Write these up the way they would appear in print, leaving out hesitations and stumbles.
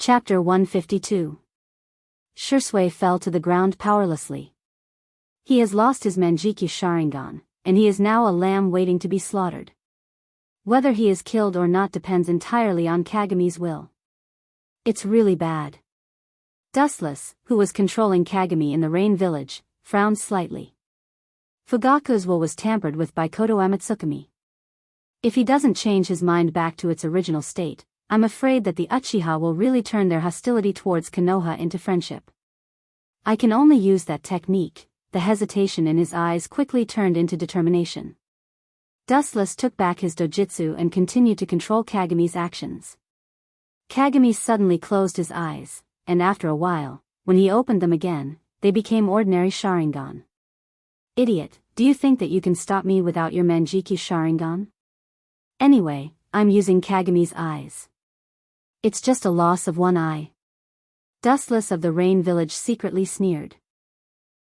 Chapter 152. Shisui fell to the ground powerlessly. He has lost his Manjiki Sharingan, and he is now a lamb waiting to be slaughtered. Whether he is killed or not depends entirely on Kagami's will. It's really bad. Dustless, who was controlling Kagami in the rain village, frowned slightly. Fugaku's will was tampered with by Koto Amatsukami. If he doesn't change his mind back to its original state, I'm afraid that the Uchiha will really turn their hostility towards Konoha into friendship. I can only use that technique. The hesitation in his eyes quickly turned into determination. Dustless took back his dojutsu and continued to control Kagami's actions. Kagami suddenly closed his eyes, and after a while, when he opened them again, they became ordinary Sharingan. Idiot, do you think that you can stop me without your Manjiki Sharingan? Anyway, I'm using Kagami's eyes. It's just a loss of one eye. Dustless of the Rain Village secretly sneered.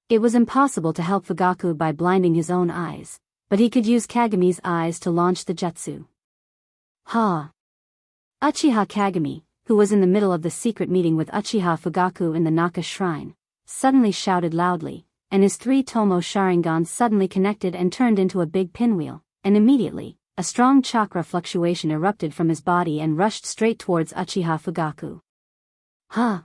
It was impossible to help Fugaku by blinding his own eyes, but he could use Kagami's eyes to launch the jutsu. Ha! Uchiha Kagami, who was in the middle of the secret meeting with Uchiha Fugaku in the Naka Shrine, suddenly shouted loudly, and his 3 Tomo Sharingan suddenly connected and turned into a big pinwheel, and immediately, a strong chakra fluctuation erupted from his body and rushed straight towards Uchiha Fugaku. Ha!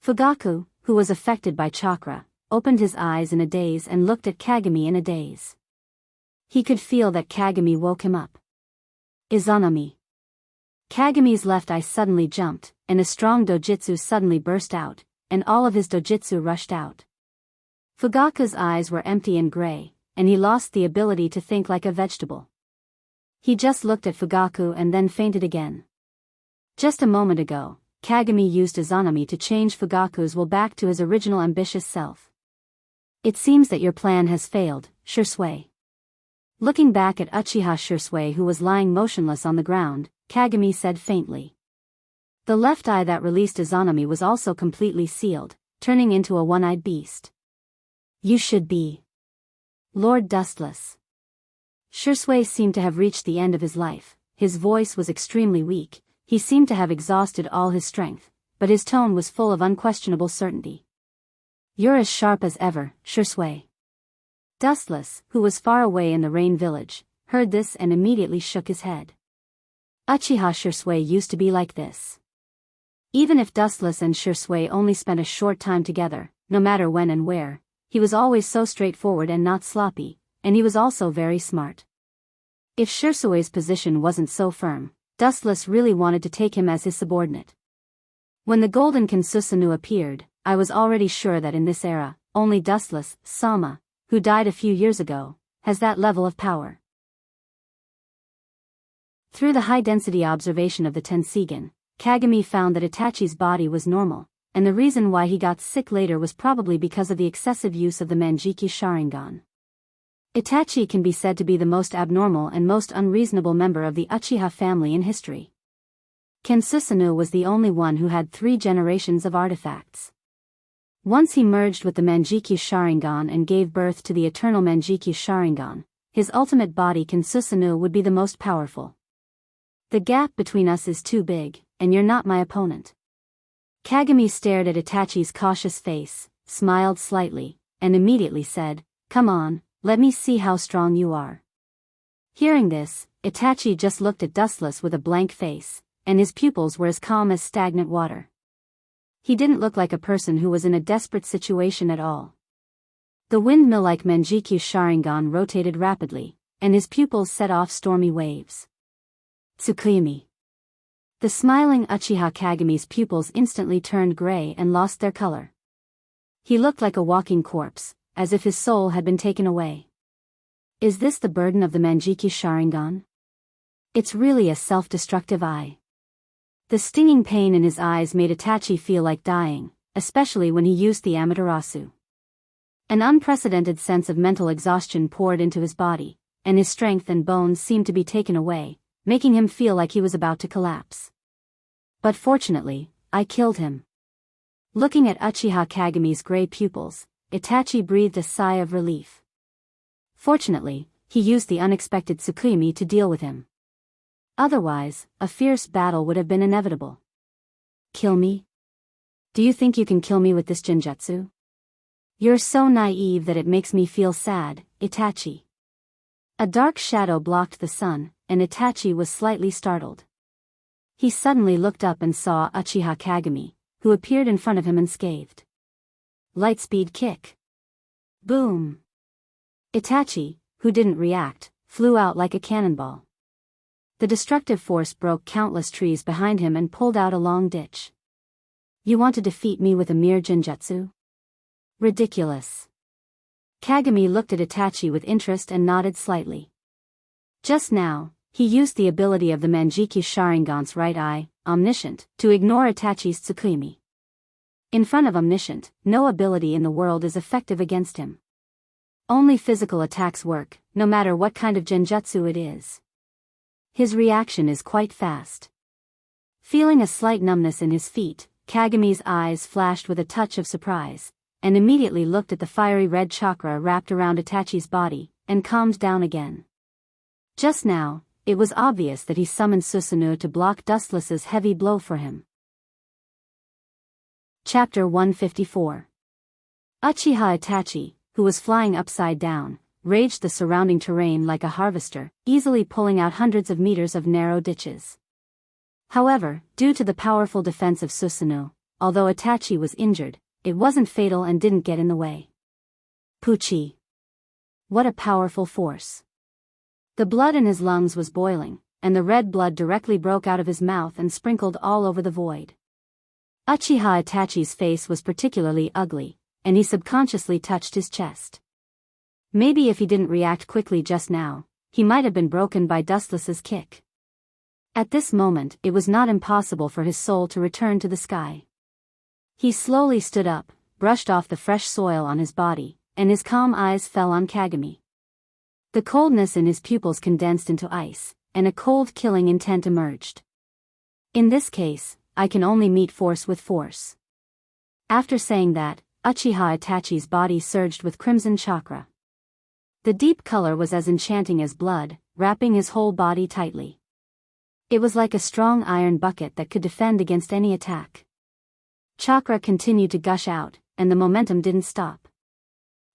Fugaku, who was affected by chakra, opened his eyes in a daze and looked at Kagami in a daze. He could feel that Kagami woke him up. Izanami. Kagami's left eye suddenly jumped, and a strong dojutsu suddenly burst out, and all of his dojutsu rushed out. Fugaku's eyes were empty and gray, and he lost the ability to think like a vegetable. He just looked at Fugaku and then fainted again. Just a moment ago, Kagami used Izanami to change Fugaku's will back to his original ambitious self. It seems that your plan has failed, Shisui. Looking back at Uchiha Shisui, who was lying motionless on the ground, Kagami said faintly. The left eye that released Izanami was also completely sealed, turning into a one-eyed beast. You should be Lord Dustless. Shisui seemed to have reached the end of his life. His voice was extremely weak, he seemed to have exhausted all his strength, but his tone was full of unquestionable certainty. You're as sharp as ever, Shisui. Dustless, who was far away in the rain village, heard this and immediately shook his head. Uchiha Shisui used to be like this. Even if Dustless and Shisui only spent a short time together, no matter when and where, he was always so straightforward and not sloppy, and he was also very smart. If Shisui's position wasn't so firm, Dustless really wanted to take him as his subordinate. When the golden Kinsusanu appeared, I was already sure that in this era, only Dustless, Sama, who died a few years ago, has that level of power. Through the high-density observation of the Tensigan, Kagami found that Itachi's body was normal, and the reason why he got sick later was probably because of the excessive use of the Manjiki Sharingan. Itachi can be said to be the most abnormal and most unreasonable member of the Uchiha family in history. Kinsusanu was the only one who had 3 generations of artifacts. Once he merged with the Manjiki Sharingan and gave birth to the eternal Manjiki Sharingan, his ultimate body Kinsusanu would be the most powerful. The gap between us is too big, and you're not my opponent. Kagami stared at Itachi's cautious face, smiled slightly, and immediately said, Come on, let me see how strong you are. Hearing this, Itachi just looked at Dustless with a blank face, and his pupils were as calm as stagnant water. He didn't look like a person who was in a desperate situation at all. The windmill-like Manjiki Sharingan rotated rapidly, and his pupils set off stormy waves. Tsukuyami. The smiling Uchiha Kagami's pupils instantly turned gray and lost their color. He looked like a walking corpse, as if his soul had been taken away. Is this the burden of the Manjiki Sharingan? It's really a self-destructive eye. The stinging pain in his eyes made Itachi feel like dying, especially when he used the Amaterasu. An unprecedented sense of mental exhaustion poured into his body, and his strength and bones seemed to be taken away, making him feel like he was about to collapse. But fortunately, I killed him. Looking at Uchiha Kagami's gray pupils, Itachi breathed a sigh of relief. Fortunately, he used the unexpected Tsukuyami to deal with him. Otherwise, a fierce battle would have been inevitable. Kill me? Do you think you can kill me with this genjutsu? You're so naive that it makes me feel sad, Itachi. A dark shadow blocked the sun, and Itachi was slightly startled. He suddenly looked up and saw Uchiha Kagami, who appeared in front of him unscathed. Lightspeed kick. Boom. Itachi, who didn't react, flew out like a cannonball. The destructive force broke countless trees behind him and pulled out a long ditch. You want to defeat me with a mere genjutsu? Ridiculous. Kagami looked at Itachi with interest and nodded slightly. Just now, he used the ability of the Manjiki Sharingan's right eye, Omniscient, to ignore Itachi's Tsukimi. In front of Omniscient, no ability in the world is effective against him. Only physical attacks work, no matter what kind of genjutsu it is. His reaction is quite fast. Feeling a slight numbness in his feet, Kagami's eyes flashed with a touch of surprise, and immediately looked at the fiery red chakra wrapped around Itachi's body, and calmed down again. Just now, it was obvious that he summoned Susanoo to block Dustless's heavy blow for him. Chapter 154. Uchiha Itachi, who was flying upside down, raged the surrounding terrain like a harvester, easily pulling out hundreds of meters of narrow ditches. However, due to the powerful defense of Susanoo, although Itachi was injured, it wasn't fatal and didn't get in the way. Puchi. What a powerful force. The blood in his lungs was boiling, and the red blood directly broke out of his mouth and sprinkled all over the void. Uchiha Itachi's face was particularly ugly, and he subconsciously touched his chest. Maybe if he didn't react quickly just now, he might have been broken by Dustless's kick. At this moment, it was not impossible for his soul to return to the sky. He slowly stood up, brushed off the fresh soil on his body, and his calm eyes fell on Kagami. The coldness in his pupils condensed into ice, and a cold killing intent emerged. In this case, I can only meet force with force. After saying that, Uchiha Itachi's body surged with crimson chakra. The deep color was as enchanting as blood, wrapping his whole body tightly. It was like a strong iron bucket that could defend against any attack. Chakra continued to gush out, and the momentum didn't stop.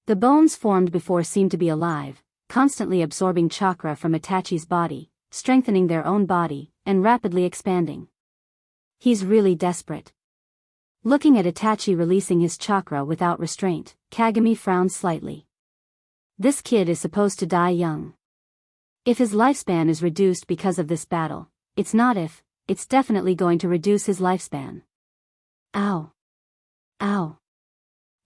The bones formed before seemed to be alive, constantly absorbing chakra from Itachi's body, strengthening their own body, and rapidly expanding. He's really desperate. Looking at Itachi releasing his chakra without restraint, Kagami frowned slightly. This kid is supposed to die young. If his lifespan is reduced because of this battle, it's definitely going to reduce his lifespan. Ow! Ow!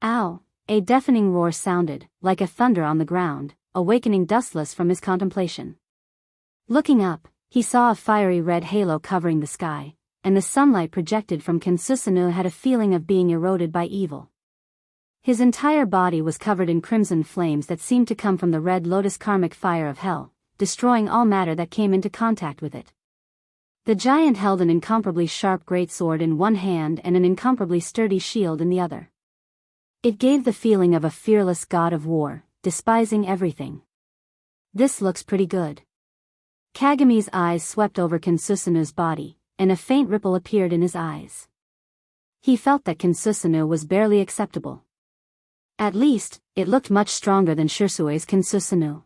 Ow! A deafening roar sounded, like a thunder on the ground, awakening Dustless from his contemplation. Looking up, he saw a fiery red halo covering the sky, and the sunlight projected from Susanoo had a feeling of being eroded by evil. His entire body was covered in crimson flames that seemed to come from the red lotus karmic fire of hell, destroying all matter that came into contact with it. The giant held an incomparably sharp greatsword in one hand and an incomparably sturdy shield in the other. It gave the feeling of a fearless god of war, despising everything. This looks pretty good. Kagami's eyes swept over Susanoo's body, and a faint ripple appeared in his eyes. He felt that Susanoo was barely acceptable. At least, it looked much stronger than Shirsue's Susanoo.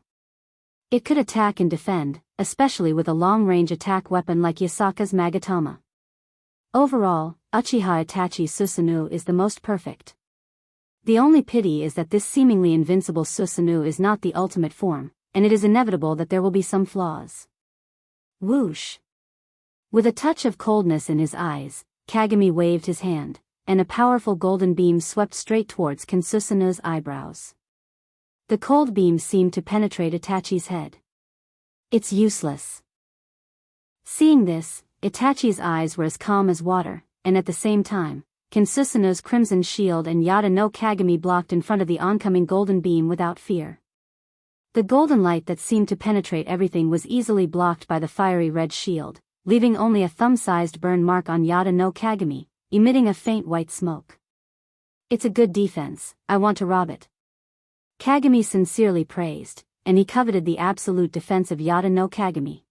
It could attack and defend, especially with a long-range attack weapon like Yasaka's Magatama. Overall, Uchiha Itachi's Susanoo is the most perfect. The only pity is that this seemingly invincible Susanoo is not the ultimate form, and it is inevitable that there will be some flaws. Whoosh! With a touch of coldness in his eyes, Kagami waved his hand, and a powerful golden beam swept straight towards Susanoo's eyebrows. The cold beam seemed to penetrate Itachi's head. It's useless. Seeing this, Itachi's eyes were as calm as water, and at the same time, Susanoo's crimson shield and Yada no Kagami blocked in front of the oncoming golden beam without fear. The golden light that seemed to penetrate everything was easily blocked by the fiery red shield, leaving only a thumb-sized burn mark on Yada no Kagami, emitting a faint white smoke. It's a good defense, I want to rob it. Kagami sincerely praised, and he coveted the absolute defense of Yada no Kagami.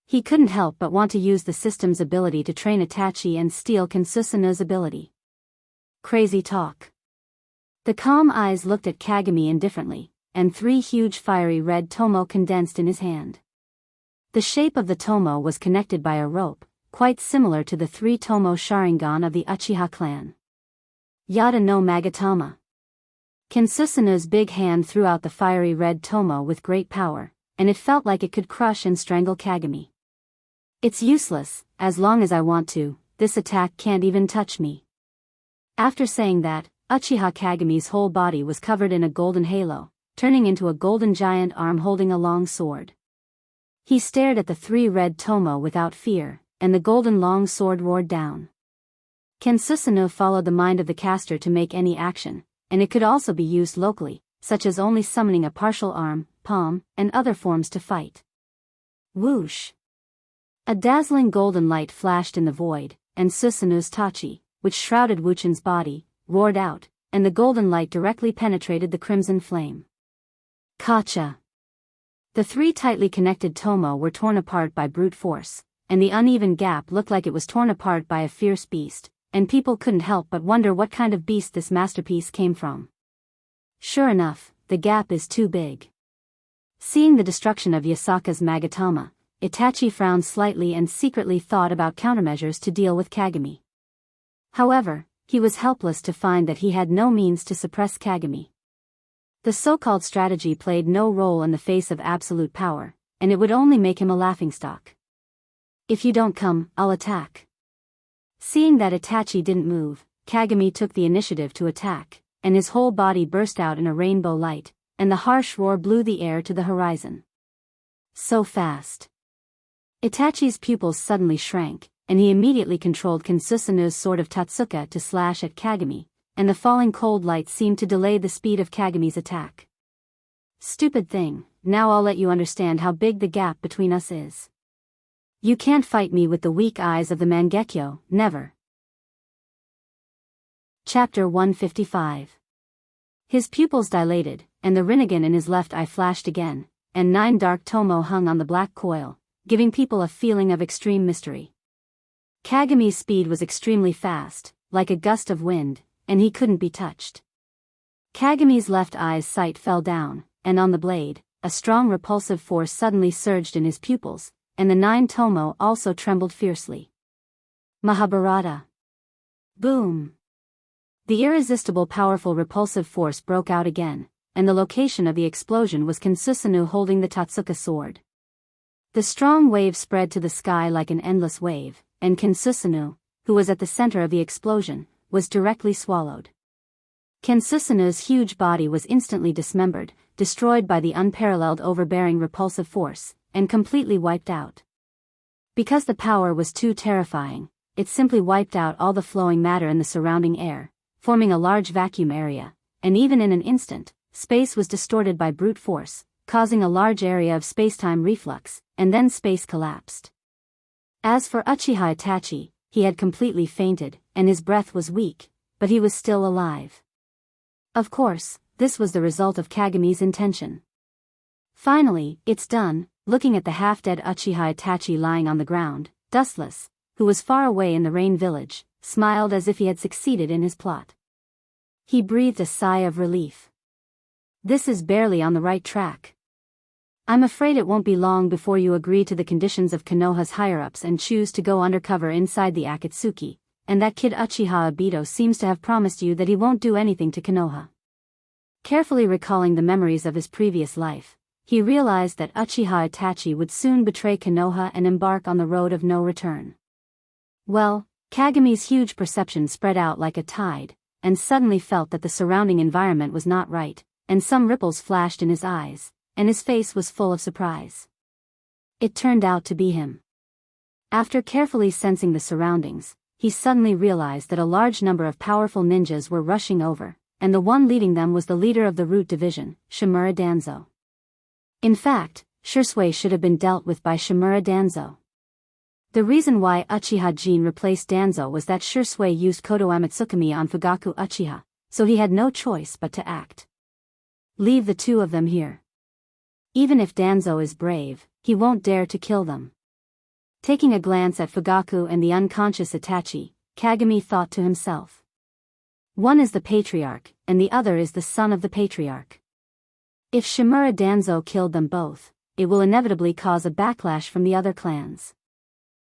He couldn't help but want to use the system's ability to train Itachi and steal Kensusanu's ability. Crazy talk. The calm eyes looked at Kagami indifferently, and 3 huge fiery red tomo condensed in his hand. The shape of the tomo was connected by a rope, quite similar to the 3 tomo Sharingan of the Uchiha clan. Yada no Magatama. Kensusanu's big hand threw out the fiery red tomo with great power, and it felt like it could crush and strangle Kagami. It's useless, as long as I want to, this attack can't even touch me. After saying that, Uchiha Kagami's whole body was covered in a golden halo, turning into a golden giant arm holding a long sword. He stared at the 3 red tomo without fear, and the golden long sword roared down. Kensusanu followed the mind of the caster to make any action, and it could also be used locally, such as only summoning a partial arm, palm, and other forms to fight. Whoosh! A dazzling golden light flashed in the void, and Susanu's Tachi, which shrouded Wuchen's body, roared out, and the golden light directly penetrated the crimson flame. Kacha! The 3 tightly connected tomo were torn apart by brute force, and the uneven gap looked like it was torn apart by a fierce beast, and people couldn't help but wonder what kind of beast this masterpiece came from. Sure enough, the gap is too big. Seeing the destruction of Yasaka's Magatama, Itachi frowned slightly and secretly thought about countermeasures to deal with Kagami. However, he was helpless to find that he had no means to suppress Kagami. The so-called strategy played no role in the face of absolute power, and it would only make him a laughingstock. If you don't come, I'll attack. Seeing that Itachi didn't move, Kagami took the initiative to attack, and his whole body burst out in a rainbow light, and the harsh roar blew the air to the horizon. So fast. Itachi's pupils suddenly shrank, and he immediately controlled Kensusanu's sword of Tatsuka to slash at Kagami, and the falling cold light seemed to delay the speed of Kagami's attack. Stupid thing, now I'll let you understand how big the gap between us is. You can't fight me with the weak eyes of the Mangekyo, never. Chapter 155. His pupils dilated, and the Rinnegan in his left eye flashed again, and 9 dark tomo hung on the black coil, giving people a feeling of extreme mystery. Kagami's speed was extremely fast, like a gust of wind, and he couldn't be touched. Kagami's left eye's sight fell down, and on the blade, a strong repulsive force suddenly surged in his pupils, and the 9 tomo also trembled fiercely. Mahabharata. Boom! The irresistible powerful repulsive force broke out again, and the location of the explosion was Kensusanu holding the Tatsuka sword. The strong wave spread to the sky like an endless wave, and Kensusanu, who was at the center of the explosion, was directly swallowed. Kensusanu's huge body was instantly dismembered, destroyed by the unparalleled overbearing repulsive force, and completely wiped out. Because the power was too terrifying, it simply wiped out all the flowing matter in the surrounding air, forming a large vacuum area, and even in an instant, space was distorted by brute force, causing a large area of spacetime reflux, and then space collapsed. As for Uchiha Itachi, he had completely fainted, and his breath was weak, but he was still alive. Of course, this was the result of Kagami's intention. Finally, it's done. Looking at the half-dead Uchiha Itachi lying on the ground, Dustless, who was far away in the rain village, smiled as if he had succeeded in his plot. He breathed a sigh of relief. This is barely on the right track. I'm afraid it won't be long before you agree to the conditions of Konoha's higher-ups and choose to go undercover inside the Akatsuki, and that kid Uchiha Obito seems to have promised you that he won't do anything to Konoha. Carefully recalling the memories of his previous life, he realized that Uchiha Itachi would soon betray Konoha and embark on the road of no return. Well, Kagami's huge perception spread out like a tide, and suddenly felt that the surrounding environment was not right, and some ripples flashed in his eyes, and his face was full of surprise. It turned out to be him. After carefully sensing the surroundings, he suddenly realized that a large number of powerful ninjas were rushing over, and the one leading them was the leader of the Root Division, Shimura Danzo. In fact, Shursui should have been dealt with by Shimura Danzo. The reason why Uchiha Jin replaced Danzo was that Shursui used Kodo Amatsukami on Fugaku Uchiha, so he had no choice but to act. Leave the 2 of them here. Even if Danzo is brave, he won't dare to kill them. Taking a glance at Fugaku and the unconscious Itachi, Kagami thought to himself. One is the patriarch, and the other is the son of the patriarch. If Shimura Danzo killed them both, it will inevitably cause a backlash from the other clans.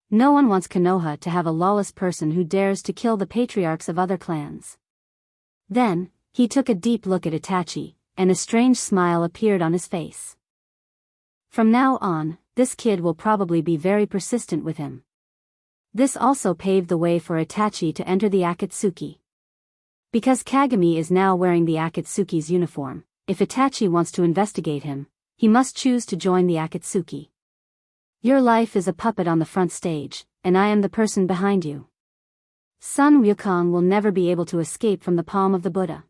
No one wants Konoha to have a lawless person who dares to kill the patriarchs of other clans. Then, he took a deep look at Itachi, and a strange smile appeared on his face. From now on, this kid will probably be very persistent with him. This also paved the way for Itachi to enter the Akatsuki. Because Kagami is now wearing the Akatsuki's uniform, if Itachi wants to investigate him, he must choose to join the Akatsuki. Your life is a puppet on the front stage, and I am the person behind you. Sun Wukong will never be able to escape from the palm of the Buddha.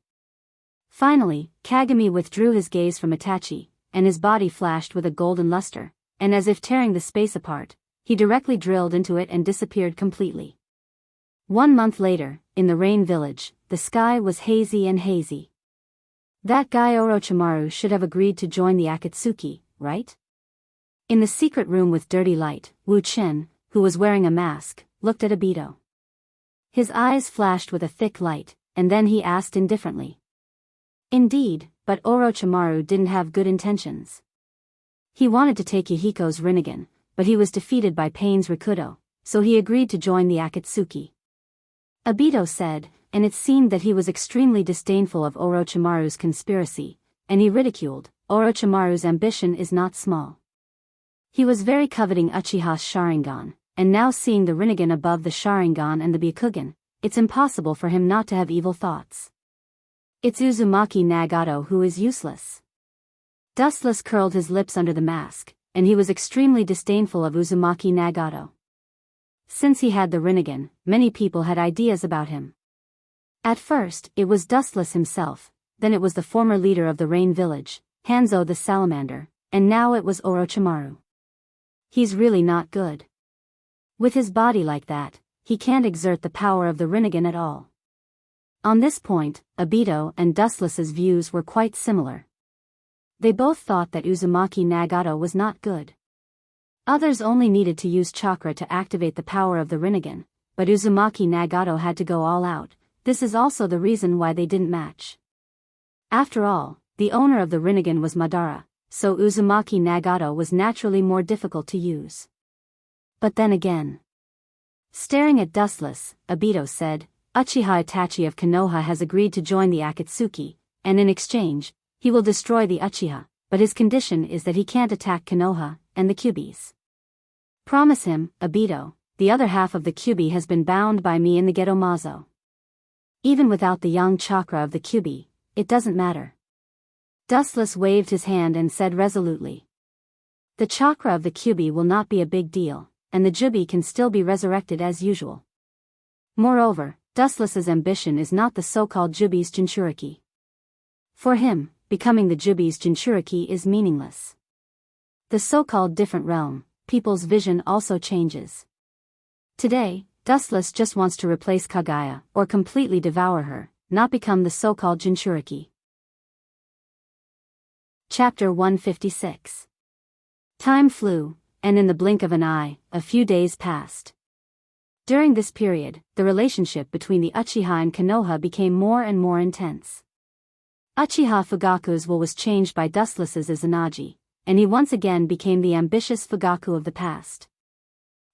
Finally, Kagami withdrew his gaze from Itachi, and his body flashed with a golden luster, and as if tearing the space apart, he directly drilled into it and disappeared completely. 1 month later, in the Rain Village, the sky was hazy and hazy. That guy Orochimaru should have agreed to join the Akatsuki, right? In the secret room with dirty light, Wu Chen, who was wearing a mask, looked at Obito. His eyes flashed with a thick light, and then he asked indifferently. Indeed, but Orochimaru didn't have good intentions. He wanted to take Yahiko's Rinnegan, but he was defeated by Pain's Rikudo, so he agreed to join the Akatsuki. Obito said, and it seemed that he was extremely disdainful of Orochimaru's conspiracy, and he ridiculed, Orochimaru's ambition is not small. He was very coveting Uchiha's Sharingan, and now seeing the Rinnegan above the Sharingan and the Byakugan, it's impossible for him not to have evil thoughts. It's Uzumaki Nagato who is useless. Dustless curled his lips under the mask, and he was extremely disdainful of Uzumaki Nagato. Since he had the Rinnegan, many people had ideas about him. At first, it was Dustless himself, then it was the former leader of the Rain Village, Hanzo the Salamander, and now it was Orochimaru. He's really not good. With his body like that, he can't exert the power of the Rinnegan at all. On this point, Obito and Dustless's views were quite similar. They both thought that Uzumaki Nagato was not good. Others only needed to use chakra to activate the power of the Rinnegan, but Uzumaki Nagato had to go all out. This is also the reason why they didn't match. After all, the owner of the Rinnegan was Madara, so Uzumaki Nagato was naturally more difficult to use. But then again. Staring at Dustless, Obito said, Uchiha Itachi of Konoha has agreed to join the Akatsuki, and in exchange, he will destroy the Uchiha, but his condition is that he can't attack Konoha and the Kyubis. Promise him, Obito, the other half of the Kyubi has been bound by me in the Gedomazo. Even without the yang chakra of the Kyubi, it doesn't matter. Dustless waved his hand and said resolutely. The chakra of the Kyubi will not be a big deal, and the Jubi can still be resurrected as usual. Moreover, Dustless's ambition is not the so-called Jubi's Jinchuriki. For him, becoming the Jubi's Jinchuriki is meaningless. The so-called different realm, people's vision also changes. Today, Dustless just wants to replace Kaguya or completely devour her, not become the so-called Jinchuriki. Chapter 156. Time flew, and in the blink of an eye, a few days passed. During this period, the relationship between the Uchiha and Konoha became more and more intense. Uchiha Fugaku's will was changed by Dustless's Izanagi, and he once again became the ambitious Fugaku of the past.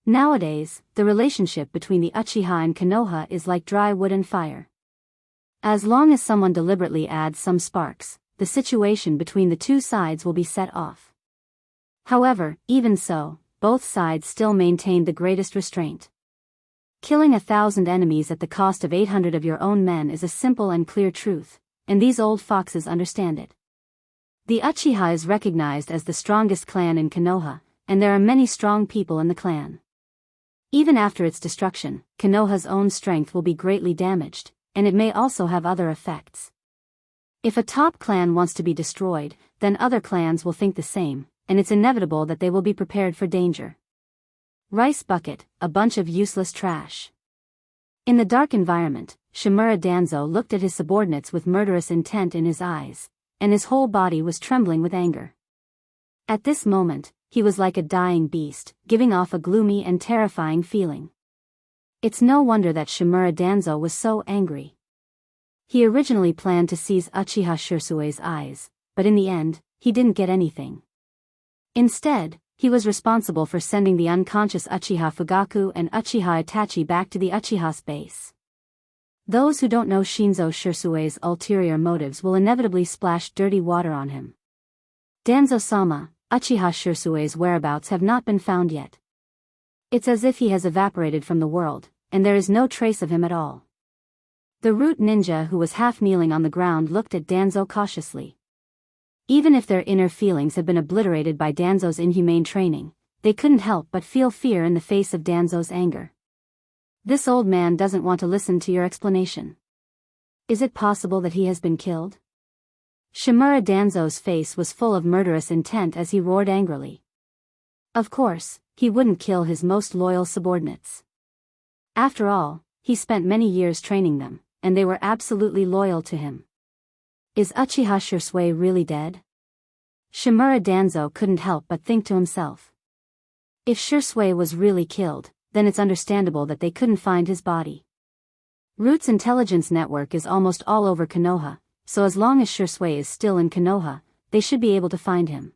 Nowadays, the relationship between the Uchiha and Konoha is like dry wood and fire. As long as someone deliberately adds some sparks, the situation between the two sides will be set off. However, even so, both sides still maintained the greatest restraint. Killing 1,000 enemies at the cost of 800 of your own men is a simple and clear truth, and these old foxes understand it. The Uchiha is recognized as the strongest clan in Konoha, and there are many strong people in the clan. Even after its destruction, Konoha's own strength will be greatly damaged, and it may also have other effects. If a top clan wants to be destroyed, then other clans will think the same, and it's inevitable that they will be prepared for danger. Rice bucket, a bunch of useless trash. In the dark environment, Shimura Danzo looked at his subordinates with murderous intent in his eyes, and his whole body was trembling with anger. At this moment, he was like a dying beast, giving off a gloomy and terrifying feeling. It's no wonder that Shimura Danzo was so angry. He originally planned to seize Uchiha Shirsue's eyes, but in the end, he didn't get anything. Instead, he was responsible for sending the unconscious Uchiha Fugaku and Uchiha Itachi back to the Uchiha's base. Those who don't know Shinzo Shirsue's ulterior motives will inevitably splash dirty water on him. Danzo-sama, Uchiha Shirsue's whereabouts have not been found yet. It's as if he has evaporated from the world, and there is no trace of him at all. The root ninja who was half kneeling on the ground looked at Danzo cautiously. Even if their inner feelings had been obliterated by Danzo's inhumane training, they couldn't help but feel fear in the face of Danzo's anger. This old man doesn't want to listen to your explanation. Is it possible that he has been killed? Shimura Danzo's face was full of murderous intent as he roared angrily. Of course, he wouldn't kill his most loyal subordinates. After all, he spent many years training them, and they were absolutely loyal to him. Is Uchiha Shirsue really dead? Shimura Danzo couldn't help but think to himself. If Shirsue was really killed, then it's understandable that they couldn't find his body. Root's intelligence network is almost all over Konoha, so as long as Shirsue is still in Konoha, they should be able to find him.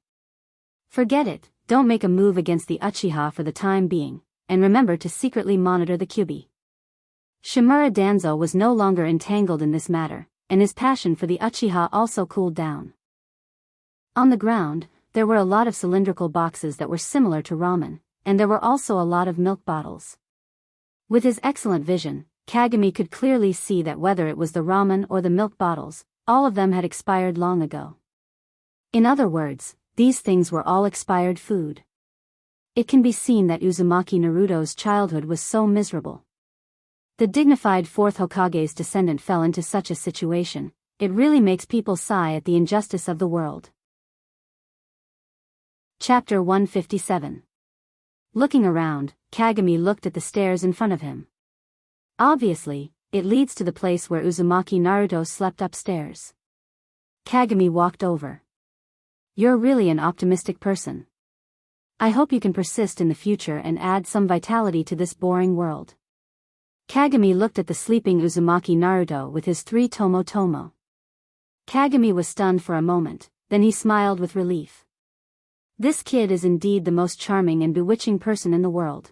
Forget it, don't make a move against the Uchiha for the time being, and remember to secretly monitor the Kyuubi. Shimura Danzo was no longer entangled in this matter, and his passion for the Uchiha also cooled down. On the ground, there were a lot of cylindrical boxes that were similar to ramen, and there were also a lot of milk bottles. With his excellent vision, Kagami could clearly see that whether it was the ramen or the milk bottles, all of them had expired long ago. In other words, these things were all expired food. It can be seen that Uzumaki Naruto's childhood was so miserable. The dignified fourth Hokage's descendant fell into such a situation. It really makes people sigh at the injustice of the world. Chapter 157. Looking around, Kagami looked at the stairs in front of him. Obviously, it leads to the place where Uzumaki Naruto slept upstairs. Kagami walked over. You're really an optimistic person. I hope you can persist in the future and add some vitality to this boring world. Kagami looked at the sleeping Uzumaki Naruto with his 3 tomo. Kagami was stunned for a moment, then he smiled with relief. This kid is indeed the most charming and bewitching person in the world.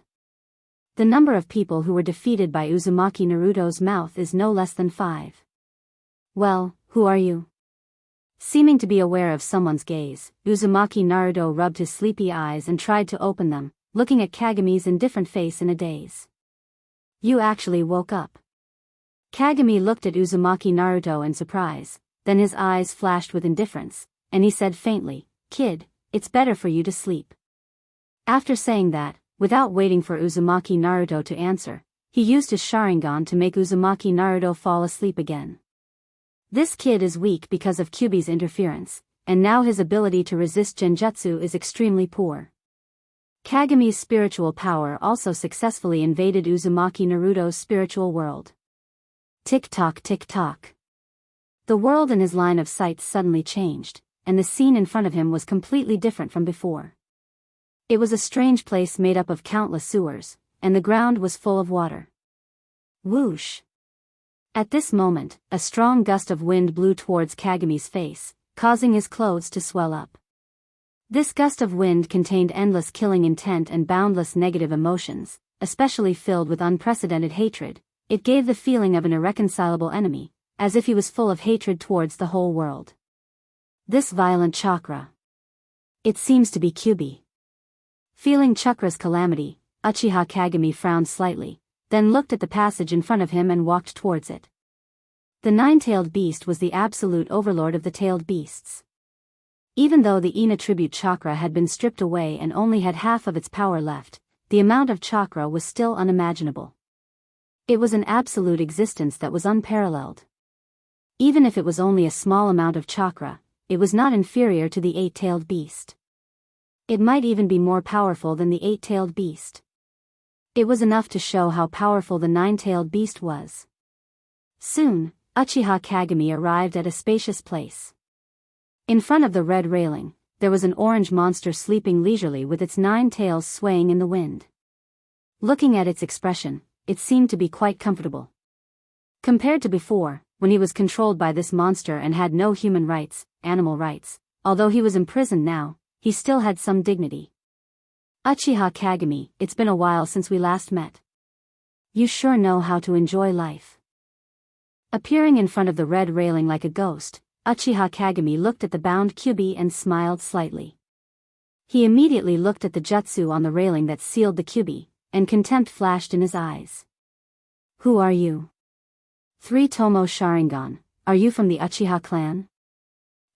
The number of people who were defeated by Uzumaki Naruto's mouth is no less than 5. Well, who are you? Seeming to be aware of someone's gaze, Uzumaki Naruto rubbed his sleepy eyes and tried to open them, looking at Kagami's indifferent face in a daze. You actually woke up. Kagami looked at Uzumaki Naruto in surprise, then his eyes flashed with indifference, and he said faintly, Kid, it's better for you to sleep. After saying that, without waiting for Uzumaki Naruto to answer, he used his Sharingan to make Uzumaki Naruto fall asleep again. This kid is weak because of Kyuubi's interference, and now his ability to resist genjutsu is extremely poor. Kagami's spiritual power also successfully invaded Uzumaki Naruto's spiritual world. Tick-tock tick-tock. The world in his line of sight suddenly changed, and the scene in front of him was completely different from before. It was a strange place made up of countless sewers, and the ground was full of water. Whoosh! At this moment, a strong gust of wind blew towards Kagami's face, causing his clothes to swell up. This gust of wind contained endless killing intent and boundless negative emotions, especially filled with unprecedented hatred. It gave the feeling of an irreconcilable enemy, as if he was full of hatred towards the whole world. This violent chakra. It seems to be Kyuubi. Feeling Chakra's calamity, Uchiha Kagami frowned slightly, then looked at the passage in front of him and walked towards it. The nine-tailed beast was the absolute overlord of the tailed beasts. Even though the Ina tribute chakra had been stripped away and only had half of its power left, the amount of chakra was still unimaginable. It was an absolute existence that was unparalleled. Even if it was only a small amount of chakra, it was not inferior to the eight-tailed beast. It might even be more powerful than the eight-tailed beast. It was enough to show how powerful the nine-tailed beast was. Soon, Uchiha Kagami arrived at a spacious place. In front of the red railing, there was an orange monster sleeping leisurely with its 9 tails swaying in the wind. Looking at its expression, it seemed to be quite comfortable. Compared to before, when he was controlled by this monster and had no human rights, animal rights, although he was imprisoned now, he still had some dignity. Uchiha Kagami, it's been a while since we last met. You sure know how to enjoy life. Appearing in front of the red railing like a ghost, Uchiha Kagami looked at the bound Kyubi and smiled slightly. He immediately looked at the jutsu on the railing that sealed the Kyubi, and contempt flashed in his eyes. Who are you? 3 Tomo Sharingan, are you from the Uchiha clan?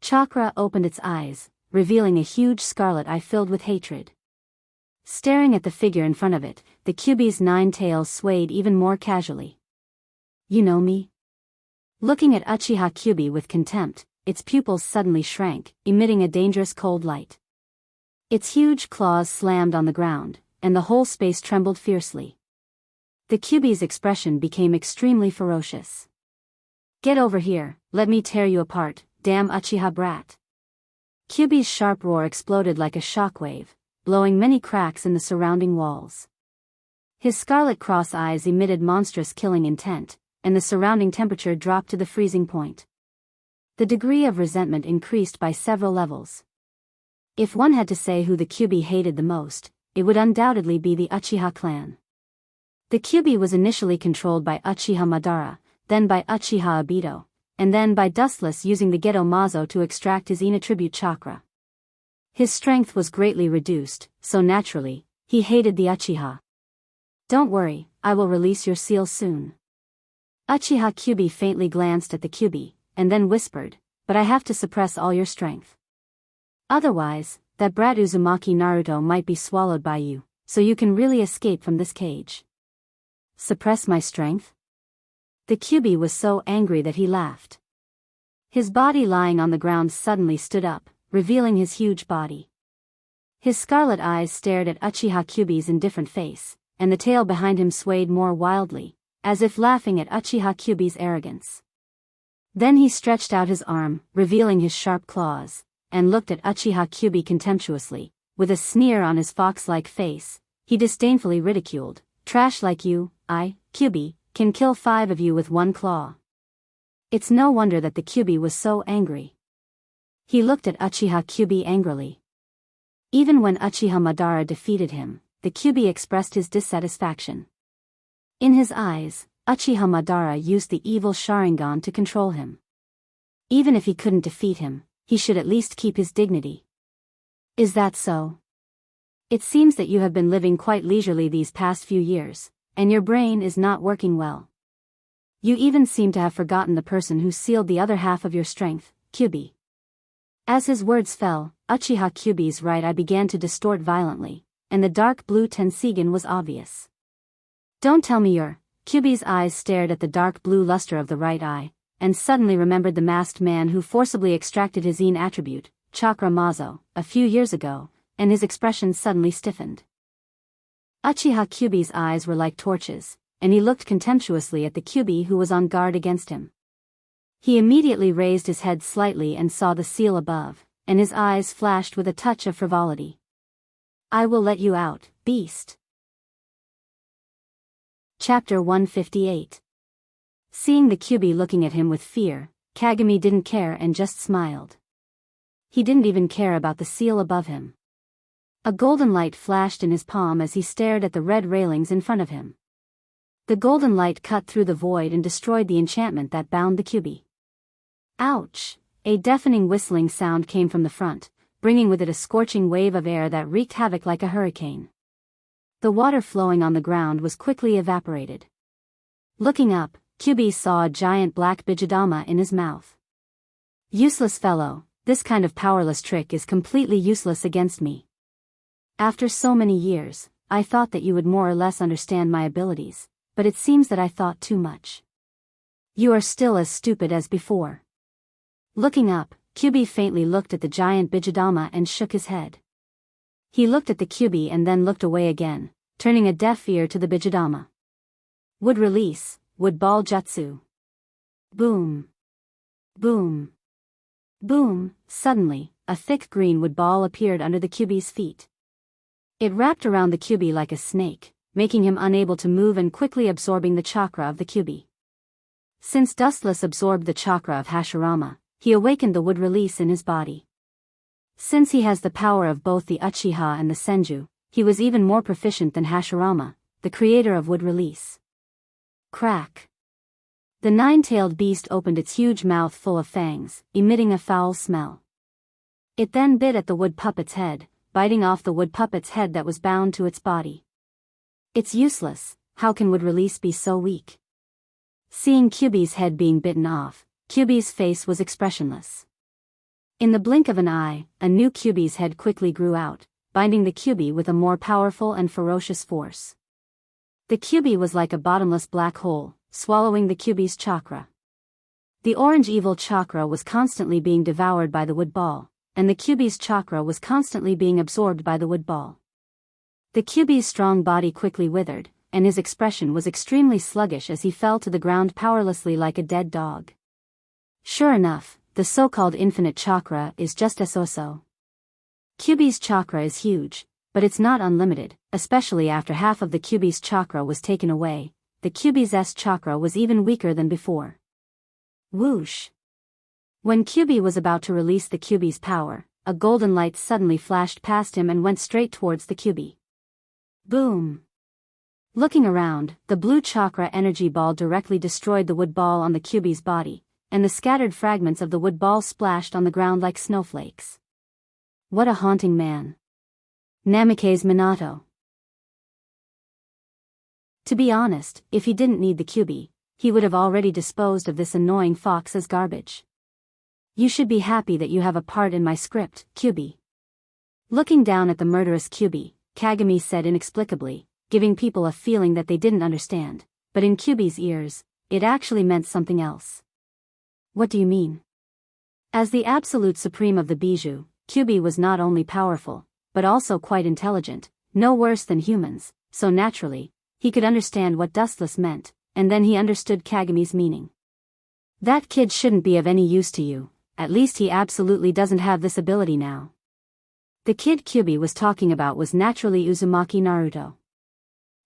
Chakra opened its eyes, revealing a huge scarlet eye filled with hatred. Staring at the figure in front of it, the Kyubi's 9 tails swayed even more casually. You know me? Looking at Uchiha Kyubi with contempt, its pupils suddenly shrank, emitting a dangerous cold light. Its huge claws slammed on the ground, and the whole space trembled fiercely. The Kyubi's expression became extremely ferocious. Get over here, let me tear you apart, damn Uchiha brat. Kyubi's sharp roar exploded like a shockwave, blowing many cracks in the surrounding walls. His scarlet cross eyes emitted monstrous killing intent, and the surrounding temperature dropped to the freezing point. The degree of resentment increased by several levels. If one had to say who the Kyubi hated the most, it would undoubtedly be the Uchiha clan. The Kyubi was initially controlled by Uchiha Madara, then by Uchiha Obito, and then by Dustless using the Geto Mazo to extract his Ina tribute chakra. His strength was greatly reduced, so naturally, he hated the Uchiha. Don't worry, I will release your seal soon. Uchiha Kyubi faintly glanced at the Kyubi, and then whispered, but I have to suppress all your strength. Otherwise, that brat Uzumaki Naruto might be swallowed by you, so you can really escape from this cage. Suppress my strength? The Kyubi was so angry that he laughed. His body lying on the ground suddenly stood up, revealing his huge body. His scarlet eyes stared at Uchiha Kyubi's indifferent face, and the tail behind him swayed more wildly, as if laughing at Uchiha Kyubi's arrogance. Then he stretched out his arm, revealing his sharp claws, and looked at Uchiha Kyubi contemptuously. With a sneer on his fox-like face, he disdainfully ridiculed, trash like you, I, Kyubi, can kill 5 of you with 1 claw. It's no wonder that the Kyubi was so angry. He looked at Uchiha Kyubi angrily. Even when Uchiha Madara defeated him, the Kyubi expressed his dissatisfaction. In his eyes, Uchiha Madara used the evil Sharingan to control him. Even if he couldn't defeat him, he should at least keep his dignity. Is that so? It seems that you have been living quite leisurely these past few years, and your brain is not working well. You even seem to have forgotten the person who sealed the other half of your strength, Kyubi. As his words fell, Uchiha Kyubi's right eye began to distort violently, and the dark blue Tensigen was obvious. Don't tell me you're... Kyubi's eyes stared at the dark blue luster of the right eye, and suddenly remembered the masked man who forcibly extracted his Yin attribute, Chakra Mazo, a few years ago, and his expression suddenly stiffened. Uchiha Kyubi's eyes were like torches, and he looked contemptuously at the Kyubi who was on guard against him. He immediately raised his head slightly and saw the seal above, and his eyes flashed with a touch of frivolity. I will let you out, beast. Chapter 158. Seeing the Kyubi looking at him with fear, Kagami didn't care and just smiled. He didn't even care about the seal above him. A golden light flashed in his palm as he stared at the red railings in front of him. The golden light cut through the void and destroyed the enchantment that bound the Kyubi. Ouch! A deafening whistling sound came from the front, bringing with it a scorching wave of air that wreaked havoc like a hurricane. The water flowing on the ground was quickly evaporated. Looking up, Kyubi saw a giant black Bijadama in his mouth. Useless fellow, this kind of powerless trick is completely useless against me. After so many years, I thought that you would more or less understand my abilities, but it seems that I thought too much. You are still as stupid as before. Looking up, Kyubi faintly looked at the giant Bijadama and shook his head. He looked at the Kyubi and then looked away again, turning a deaf ear to the Bijadama. Would release, would ball jutsu. Boom. Boom. Boom. Suddenly, a thick green wood ball appeared under the Kyuubi's feet. It wrapped around the Kyuubi like a snake, making him unable to move and quickly absorbing the chakra of the Kyuubi. Since Dustless absorbed the chakra of Hashirama, he awakened the wood release in his body. Since he has the power of both the Uchiha and the Senju, he was even more proficient than Hashirama, the creator of wood release. Crack! The nine-tailed beast opened its huge mouth full of fangs, emitting a foul smell. It then bit at the wood puppet's head, biting off the wood puppet's head that was bound to its body. It's useless, how can wood release be so weak? Seeing Kyuubi's head being bitten off, Kyuubi's face was expressionless. In the blink of an eye, a new Kyuubi's head quickly grew out, binding the Kyuubi with a more powerful and ferocious force. The Kyuubi was like a bottomless black hole, swallowing the Kyuubi's chakra. The orange evil chakra was constantly being devoured by the wood ball, and the Kyuubi's chakra was constantly being absorbed by the wood ball. The Kyuubi's strong body quickly withered, and his expression was extremely sluggish as he fell to the ground powerlessly like a dead dog. Sure enough, the so-called infinite chakra is just so. Kyuubi's chakra is huge, but it's not unlimited, especially after half of the Kyuubi's chakra was taken away. The Kyuubi's chakra was even weaker than before. Whoosh! When Kyuubi was about to release the Kyuubi's power, a golden light suddenly flashed past him and went straight towards the Kyuubi. Boom! Looking around, the blue chakra energy ball directly destroyed the wood ball on the Kyuubi's body, and the scattered fragments of the wood ball splashed on the ground like snowflakes. What a haunting man. Namikaze Minato. To be honest, if he didn't need the Kyuubi, he would have already disposed of this annoying fox as garbage. You should be happy that you have a part in my script, Kyuubi. Looking down at the murderous Kyuubi, Kagami said inexplicably, giving people a feeling that they didn't understand, but in Kyuubi's ears, it actually meant something else. What do you mean? As the absolute supreme of the Bijou, Kyuubi was not only powerful, but also quite intelligent, no worse than humans, so naturally, he could understand what Dustless meant, and then he understood Kagami's meaning. That kid shouldn't be of any use to you, at least he absolutely doesn't have this ability now. The kid Kyuubi was talking about was naturally Uzumaki Naruto.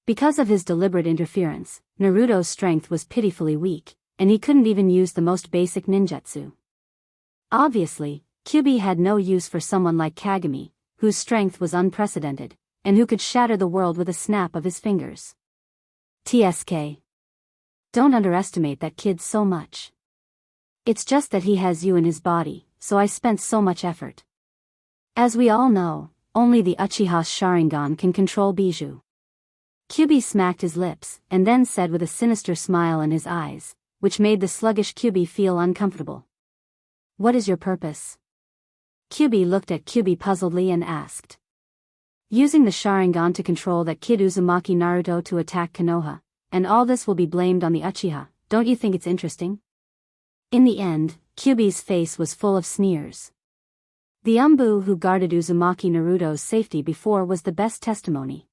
Because of his deliberate interference, Naruto's strength was pitifully weak, and he couldn't even use the most basic ninjutsu. Obviously, Kyuubi had no use for someone like Kagami, whose strength was unprecedented, and who could shatter the world with a snap of his fingers. TSK. Don't underestimate that kid so much. It's just that he has you in his body, so I spent so much effort. As we all know, only the Uchiha's Sharingan can control Bijou. Kyuubi smacked his lips, and then said with a sinister smile in his eyes, which made the sluggish Kyuubi feel uncomfortable. What is your purpose? Kyuubi looked at Kyuubi puzzledly and asked. Using the Sharingan to control that kid Uzumaki Naruto to attack Konoha, and all this will be blamed on the Uchiha, don't you think it's interesting? In the end, Kyuubi's face was full of sneers. The Umbu who guarded Uzumaki Naruto's safety before was the best testimony.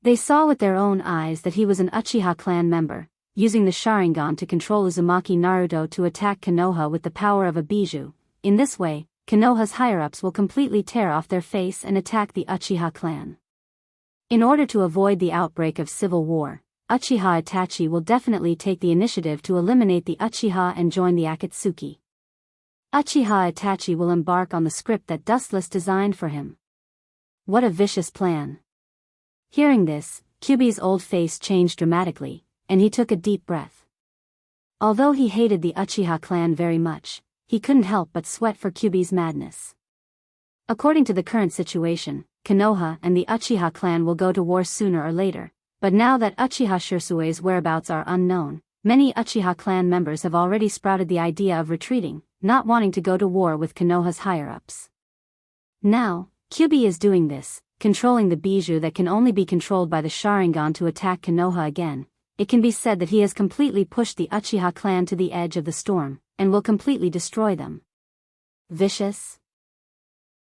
They saw with their own eyes that he was an Uchiha clan member, using the Sharingan to control Uzumaki Naruto to attack Konoha with the power of a Bijou. In this way, Konoha's higher-ups will completely tear off their face and attack the Uchiha clan. In order to avoid the outbreak of civil war, Uchiha Itachi will definitely take the initiative to eliminate the Uchiha and join the Akatsuki. Uchiha Itachi will embark on the script that Dustless designed for him. What a vicious plan. Hearing this, Kyuubi's old face changed dramatically, and he took a deep breath. Although he hated the Uchiha clan very much, he couldn't help but sweat for Kyuubi's madness. According to the current situation, Konoha and the Uchiha clan will go to war sooner or later, but now that Uchiha Shirsue's whereabouts are unknown, many Uchiha clan members have already sprouted the idea of retreating, not wanting to go to war with Konoha's higher-ups. Now, Kyuubi is doing this, controlling the Bijou that can only be controlled by the Sharingan to attack Konoha again. It can be said that he has completely pushed the Uchiha clan to the edge of the storm, and will completely destroy them. Vicious?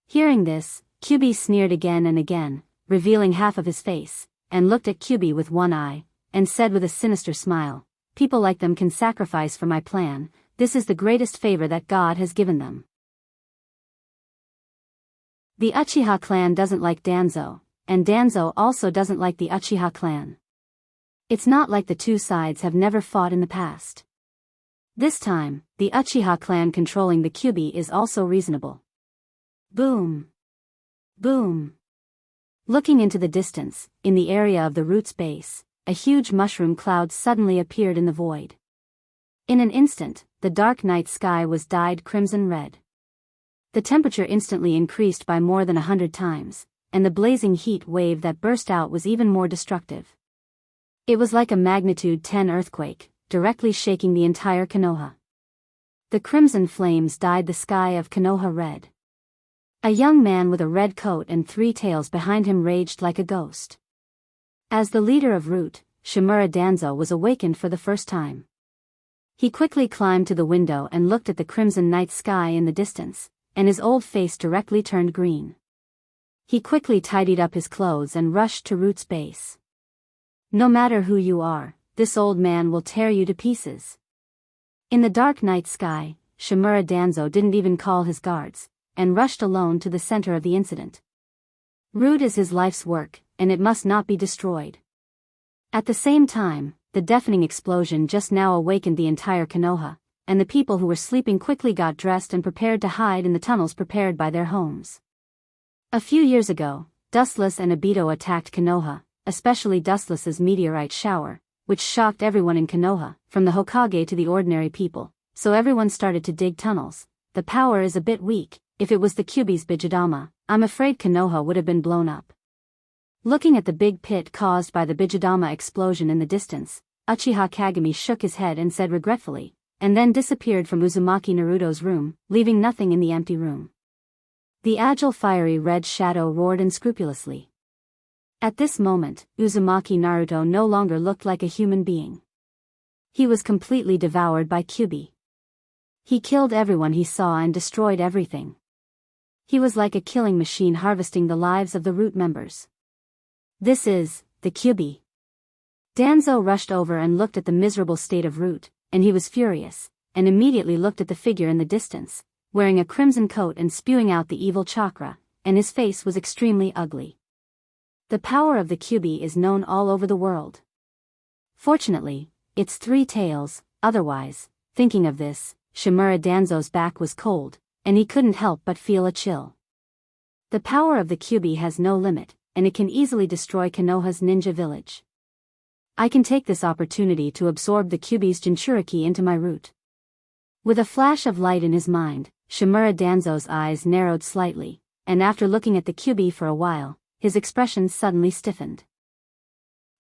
Hearing this, Kyuubi sneered again and again, revealing half of his face, and looked at Kyuubi with one eye, and said with a sinister smile, "People like them can sacrifice for my plan, this is the greatest favor that God has given them." The Uchiha clan doesn't like Danzo, and Danzo also doesn't like the Uchiha clan. It's not like the two sides have never fought in the past. This time, the Uchiha clan controlling the Kyuubi is also reasonable. Boom. Boom. Looking into the distance, in the area of the root's base, a huge mushroom cloud suddenly appeared in the void. In an instant, the dark night sky was dyed crimson red. The temperature instantly increased by more than 100 times, and the blazing heat wave that burst out was even more destructive. It was like a magnitude 10 earthquake, directly shaking the entire Konoha. The crimson flames dyed the sky of Konoha red. A young man with a red coat and 3 tails behind him raged like a ghost. As the leader of Root, Shimura Danzo was awakened for the first time. He quickly climbed to the window and looked at the crimson night sky in the distance, and his old face directly turned green. He quickly tidied up his clothes and rushed to Root's base. No matter who you are, this old man will tear you to pieces. In the dark night sky, Shimura Danzo didn't even call his guards, and rushed alone to the center of the incident. Root is his life's work, and it must not be destroyed. At the same time, the deafening explosion just now awakened the entire Konoha, and the people who were sleeping quickly got dressed and prepared to hide in the tunnels prepared by their homes. A few years ago, Dustless and Obito attacked Konoha, especially Dustless's meteorite shower, which shocked everyone in Konoha, from the Hokage to the ordinary people, so everyone started to dig tunnels. The power is a bit weak. If it was the Kyuubi's Bijidama, I'm afraid Konoha would have been blown up. Looking at the big pit caused by the Bijidama explosion in the distance, Uchiha Kagami shook his head and said regretfully, and then disappeared from Uzumaki Naruto's room, leaving nothing in the empty room. The agile fiery red shadow roared unscrupulously. At this moment, Uzumaki Naruto no longer looked like a human being. He was completely devoured by Kyuubi. He killed everyone he saw and destroyed everything. He was like a killing machine harvesting the lives of the Root members. This is the Kyuubi. Danzo rushed over and looked at the miserable state of Root, and he was furious, and immediately looked at the figure in the distance, wearing a crimson coat and spewing out the evil chakra, and his face was extremely ugly. The power of the Kyuubi is known all over the world. Fortunately, it's 3 tails, otherwise, thinking of this, Shimura Danzo's back was cold, and he couldn't help but feel a chill. The power of the Kyuubi has no limit, and it can easily destroy Konoha's ninja village. I can take this opportunity to absorb the Kyuubi's Jinchuriki into my root. With a flash of light in his mind, Shimura Danzo's eyes narrowed slightly, and after looking at the Kyuubi for a while, his expression suddenly stiffened.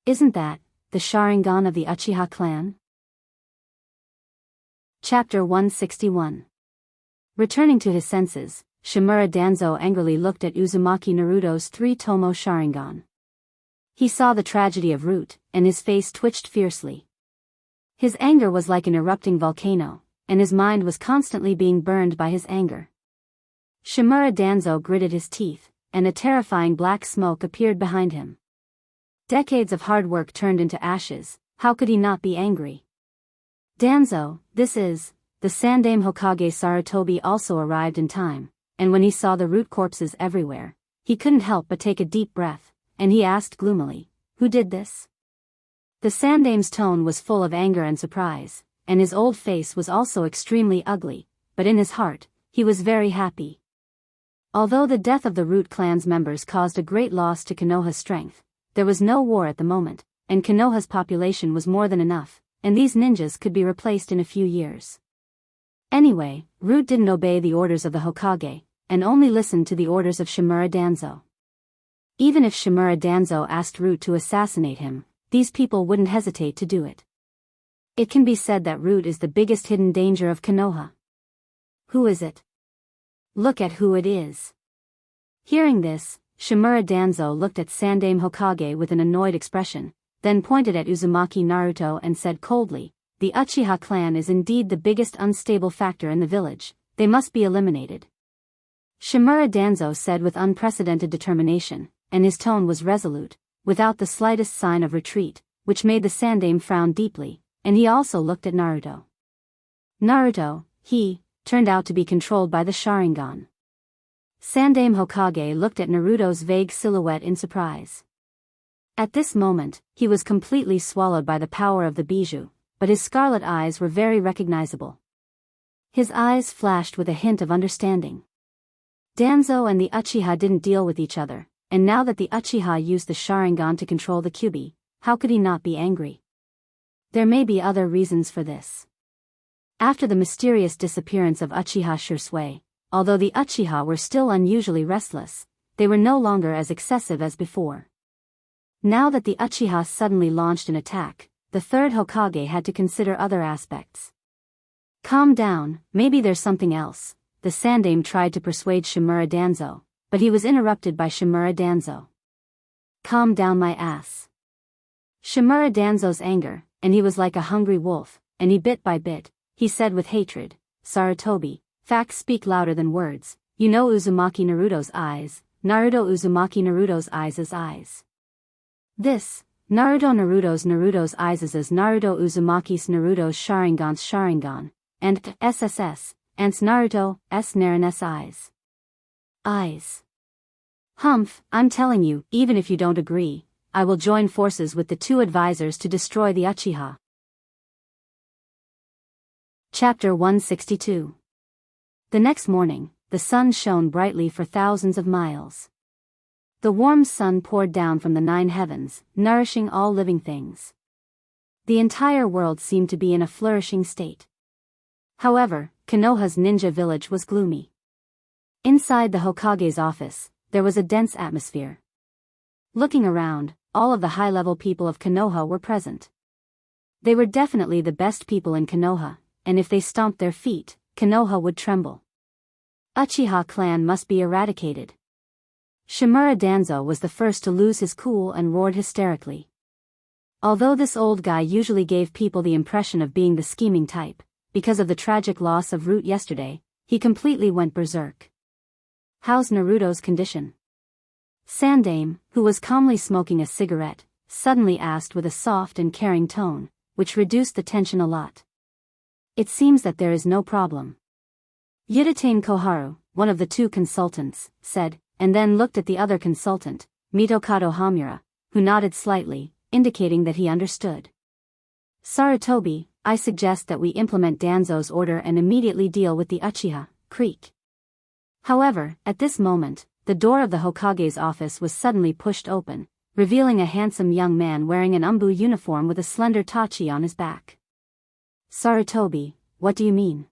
Isn't that the Sharingan of the Uchiha clan? Chapter 161. Returning to his senses, Shimura Danzo angrily looked at Uzumaki Naruto's 3-tomo Sharingan. He saw the tragedy of Root, and his face twitched fiercely. His anger was like an erupting volcano, and his mind was constantly being burned by his anger. Shimura Danzo gritted his teeth, and a terrifying black smoke appeared behind him. Decades of hard work turned into ashes, how could he not be angry? Danzo, this is... The Sandaime Hokage Sarutobi also arrived in time, and when he saw the Root corpses everywhere, he couldn't help but take a deep breath, and he asked gloomily, who did this? The Sandaime's tone was full of anger and surprise, and his old face was also extremely ugly, but in his heart, he was very happy. Although the death of the Root clan's members caused a great loss to Konoha's strength, there was no war at the moment, and Konoha's population was more than enough, and these ninjas could be replaced in a few years. Anyway, Root didn't obey the orders of the Hokage, and only listened to the orders of Shimura Danzo. Even if Shimura Danzo asked Root to assassinate him, these people wouldn't hesitate to do it. It can be said that Root is the biggest hidden danger of Konoha. Who is it? Look at who it is. Hearing this, Shimura Danzo looked at Sandaime Hokage with an annoyed expression, then pointed at Uzumaki Naruto and said coldly, the Uchiha clan is indeed the biggest unstable factor in the village, they must be eliminated. Shimura Danzo said with unprecedented determination, and his tone was resolute, without the slightest sign of retreat, which made the Sandaime frown deeply, and he also looked at Naruto. Naruto, he, turned out to be controlled by the Sharingan. Sandaime Hokage looked at Naruto's vague silhouette in surprise. At this moment, he was completely swallowed by the power of the bijou, but his scarlet eyes were very recognizable. His eyes flashed with a hint of understanding. Danzo and the Uchiha didn't deal with each other, and now that the Uchiha used the Sharingan to control the Kyuubi, how could he not be angry? There may be other reasons for this. After the mysterious disappearance of Uchiha Shisui, although the Uchiha were still unusually restless, they were no longer as excessive as before. Now that the Uchiha suddenly launched an attack, the third Hokage had to consider other aspects. Calm down, maybe there's something else, the Sandaime tried to persuade Shimura Danzo, but he was interrupted by Shimura Danzo. Calm down my ass. Shimura Danzo's anger, and he was like a hungry wolf, and he bit by bit, he said with hatred, Sarutobi, facts speak louder than words, you know Uzumaki Naruto's eyes, Naruto Uzumaki Naruto's eyes. This, Naruto's eyes is Naruto Uzumaki's Naruto's Sharingan, and SSS, ants Naruto, Narin's eyes. Eyes. Humph, I'm telling you, even if you don't agree, I will join forces with the two advisors to destroy the Uchiha. Chapter 162. The next morning, the sun shone brightly for thousands of miles. The warm sun poured down from the 9 heavens, nourishing all living things. The entire world seemed to be in a flourishing state. However, Konoha's ninja village was gloomy. Inside the Hokage's office, there was a dense atmosphere. Looking around, all of the high-level people of Konoha were present. They were definitely the best people in Konoha, and if they stomped their feet, Konoha would tremble. Uchiha clan must be eradicated. Shimura Danzo was the first to lose his cool and roared hysterically. Although this old guy usually gave people the impression of being the scheming type, because of the tragic loss of Root yesterday, he completely went berserk. How's Naruto's condition? Sandaime, who was calmly smoking a cigarette, suddenly asked with a soft and caring tone, which reduced the tension a lot. It seems that there is no problem. Yuditane Koharu, one of the two consultants, said, and then looked at the other consultant, Mitokado Hamura, who nodded slightly, indicating that he understood. Sarutobi, I suggest that we implement Danzo's order and immediately deal with the Uchiha, Creek. However, at this moment, the door of the Hokage's office was suddenly pushed open, revealing a handsome young man wearing an umbu uniform with a slender tachi on his back. Sarutobi, what do you mean?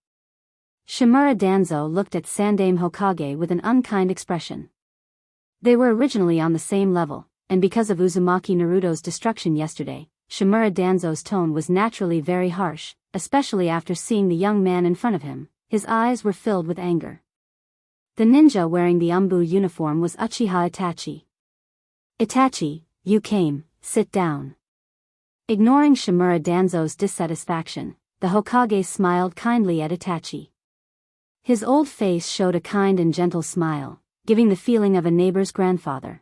Shimura Danzo looked at Sandaime Hokage with an unkind expression. They were originally on the same level, and because of Uzumaki Naruto's destruction yesterday, Shimura Danzo's tone was naturally very harsh, especially after seeing the young man in front of him. His eyes were filled with anger. The ninja wearing the umbu uniform was Uchiha Itachi. Itachi, you came, sit down. Ignoring Shimura Danzo's dissatisfaction, the Hokage smiled kindly at Itachi. His old face showed a kind and gentle smile, giving the feeling of a neighbor's grandfather.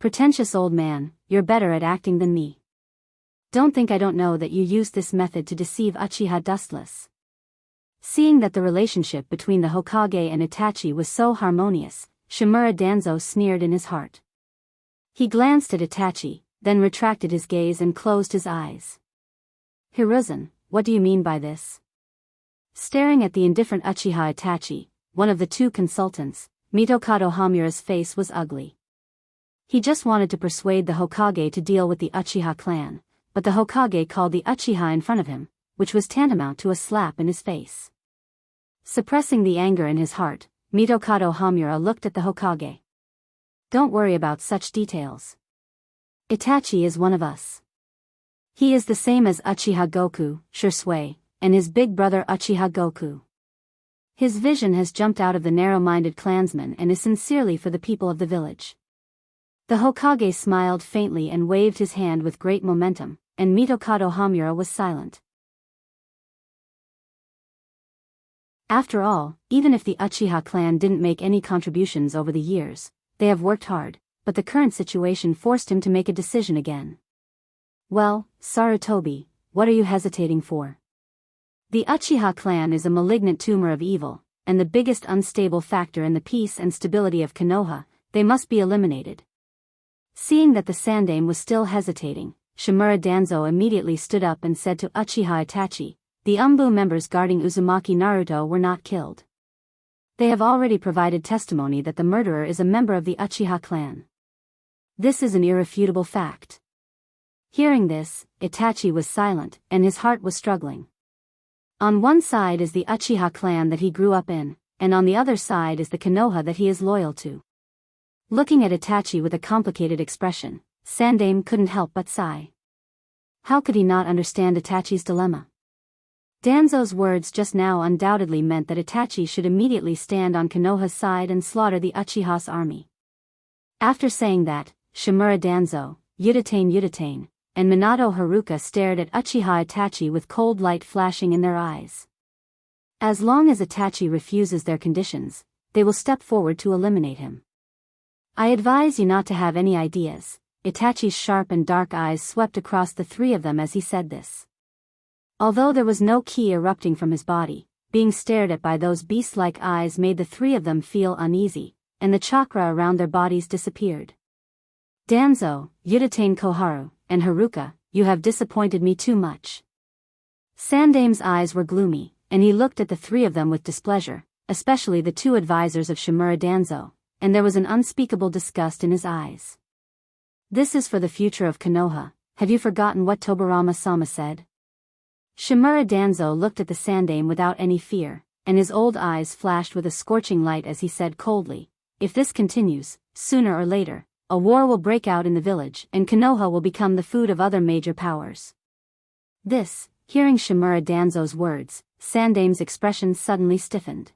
Pretentious old man, you're better at acting than me. Don't think I don't know that you used this method to deceive Uchiha Dustless. Seeing that the relationship between the Hokage and Itachi was so harmonious, Shimura Danzo sneered in his heart. He glanced at Itachi, then retracted his gaze and closed his eyes. Hiruzen, what do you mean by this? Staring at the indifferent Uchiha Itachi, one of the two consultants, Mitokado Hamura's face was ugly. He just wanted to persuade the Hokage to deal with the Uchiha clan, but the Hokage called the Uchiha in front of him, which was tantamount to a slap in his face. Suppressing the anger in his heart, Mitokado Hamura looked at the Hokage. Don't worry about such details. Itachi is one of us. He is the same as Uchiha Goku, Shisui, and his big brother Uchiha Goku. His vision has jumped out of the narrow-minded clansman and is sincerely for the people of the village. The Hokage smiled faintly and waved his hand with great momentum, and Mitokado Hamura was silent. After all, even if the Uchiha clan didn't make any contributions over the years, they have worked hard, but the current situation forced him to make a decision again. Well, Sarutobi, what are you hesitating for? The Uchiha clan is a malignant tumor of evil, and the biggest unstable factor in the peace and stability of Konoha, they must be eliminated. Seeing that the Sandaime was still hesitating, Shimura Danzo immediately stood up and said to Uchiha Itachi, "The Umbu members guarding Uzumaki Naruto were not killed. They have already provided testimony that the murderer is a member of the Uchiha clan. This is an irrefutable fact." Hearing this, Itachi was silent, and his heart was struggling. On one side is the Uchiha clan that he grew up in, and on the other side is the Konoha that he is loyal to. Looking at Itachi with a complicated expression, Sandaime couldn't help but sigh. How could he not understand Itachi's dilemma? Danzo's words just now undoubtedly meant that Itachi should immediately stand on Konoha's side and slaughter the Uchiha's army. After saying that, Shimura Danzo, Udatane, and Minato Haruka stared at Uchiha Itachi with cold light flashing in their eyes. As long as Itachi refuses their conditions, they will step forward to eliminate him. I advise you not to have any ideas. Itachi's sharp and dark eyes swept across the three of them as he said this. Although there was no ki erupting from his body, being stared at by those beast-like eyes made the three of them feel uneasy, and the chakra around their bodies disappeared. Danzo, Udatane Koharu, and Haruka, you have disappointed me too much. Sandaime's eyes were gloomy, and he looked at the three of them with displeasure, especially the two advisors of Shimura Danzo, and there was an unspeakable disgust in his eyes. This is for the future of Konoha. Have you forgotten what Tobirama-sama said? Shimura Danzo looked at the Sandaime without any fear, and his old eyes flashed with a scorching light as he said coldly, "If this continues, sooner or later, a war will break out in the village and Konoha will become the food of other major powers." Hearing Shimura Danzo's words, Sandaime's expression suddenly stiffened.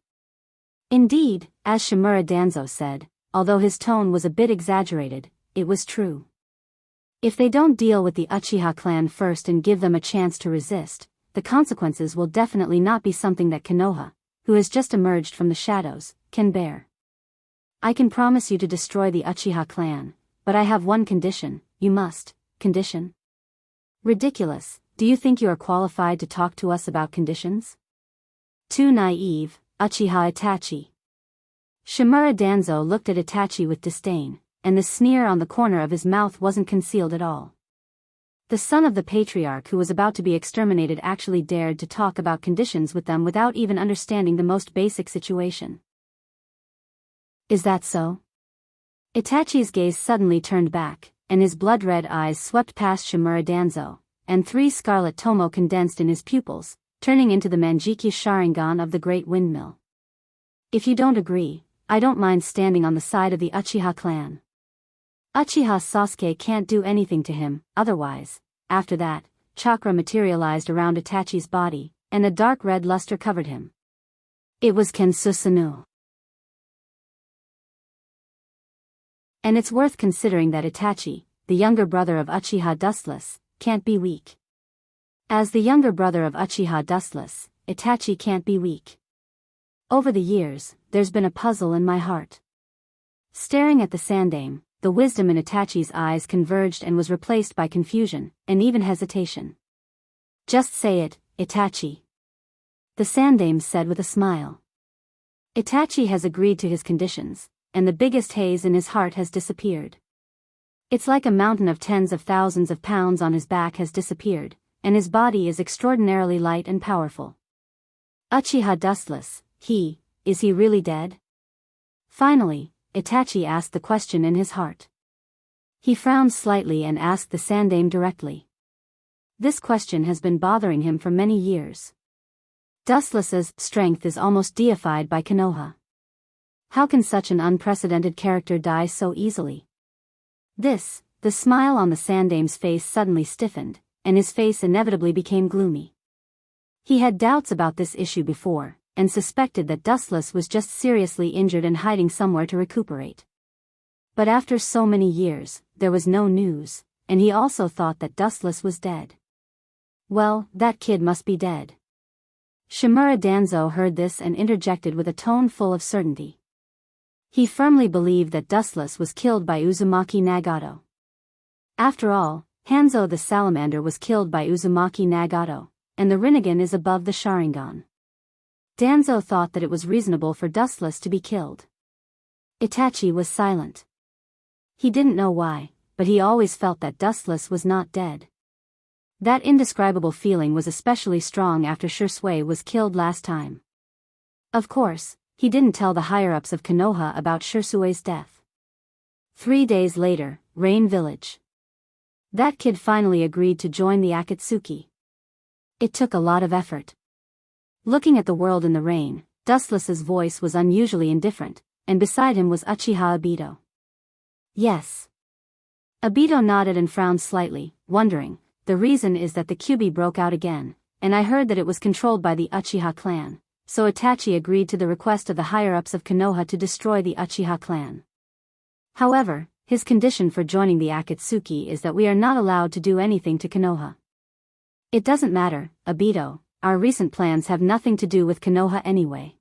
Indeed, as Shimura Danzo said, although his tone was a bit exaggerated, it was true. If they don't deal with the Uchiha clan first and give them a chance to resist, the consequences will definitely not be something that Konoha, who has just emerged from the shadows, can bear. I can promise you to destroy the Uchiha clan, but I have one condition. You must. Condition? Ridiculous. Do you think you are qualified to talk to us about conditions? Too naive, Uchiha Itachi. Shimura Danzo looked at Itachi with disdain, and the sneer on the corner of his mouth wasn't concealed at all. The son of the patriarch who was about to be exterminated actually dared to talk about conditions with them without even understanding the most basic situation. Is that so? Itachi's gaze suddenly turned back, and his blood-red eyes swept past Shimura Danzo, and three scarlet tomo condensed in his pupils, turning into the Manjiki Sharingan of the Great Windmill. If you don't agree, I don't mind standing on the side of the Uchiha clan. Uchiha Sasuke can't do anything to him, otherwise. After that, chakra materialized around Itachi's body, and a dark red luster covered him. It was Kensusanu. And it's worth considering that Itachi, the younger brother of Uchiha Dustless, can't be weak. As the younger brother of Uchiha Dustless, Itachi can't be weak. Over the years, there's been a puzzle in my heart. Staring at the Sandaime, the wisdom in Itachi's eyes converged and was replaced by confusion, and even hesitation. Just say it, Itachi. The Sandaime said with a smile. Itachi has agreed to his conditions, and the biggest haze in his heart has disappeared. It's like a mountain of tens of thousands of pounds on his back has disappeared, and his body is extraordinarily light and powerful. Uchiha Dustless, is he really dead? Finally, Itachi asked the question in his heart. He frowned slightly and asked the Sandaime directly. This question has been bothering him for many years. Dustless's strength is almost deified by Konoha. How can such an unprecedented character die so easily? The smile on the Sandaime's face suddenly stiffened, and his face inevitably became gloomy. He had doubts about this issue before, and suspected that Dustless was just seriously injured and hiding somewhere to recuperate. But after so many years, there was no news, and he also thought that Dustless was dead. Well, that kid must be dead. Shimura Danzo heard this and interjected with a tone full of certainty. He firmly believed that Dustless was killed by Uzumaki Nagato. After all, Hanzo the Salamander was killed by Uzumaki Nagato, and the Rinnegan is above the Sharingan. Danzo thought that it was reasonable for Dustless to be killed. Itachi was silent. He didn't know why, but he always felt that Dustless was not dead. That indescribable feeling was especially strong after Shisui was killed last time. Of course, he didn't tell the higher-ups of Konoha about Shisui's death. 3 days later, Rain Village. That kid finally agreed to join the Akatsuki. It took a lot of effort. Looking at the world in the rain, Dustless's voice was unusually indifferent, and beside him was Uchiha Obito. Yes. Obito nodded and frowned slightly, wondering. The reason is that the Kyuubi broke out again, and I heard that it was controlled by the Uchiha clan, so Itachi agreed to the request of the higher-ups of Konoha to destroy the Uchiha clan. However, his condition for joining the Akatsuki is that we are not allowed to do anything to Konoha. It doesn't matter, Obito, our recent plans have nothing to do with Konoha anyway.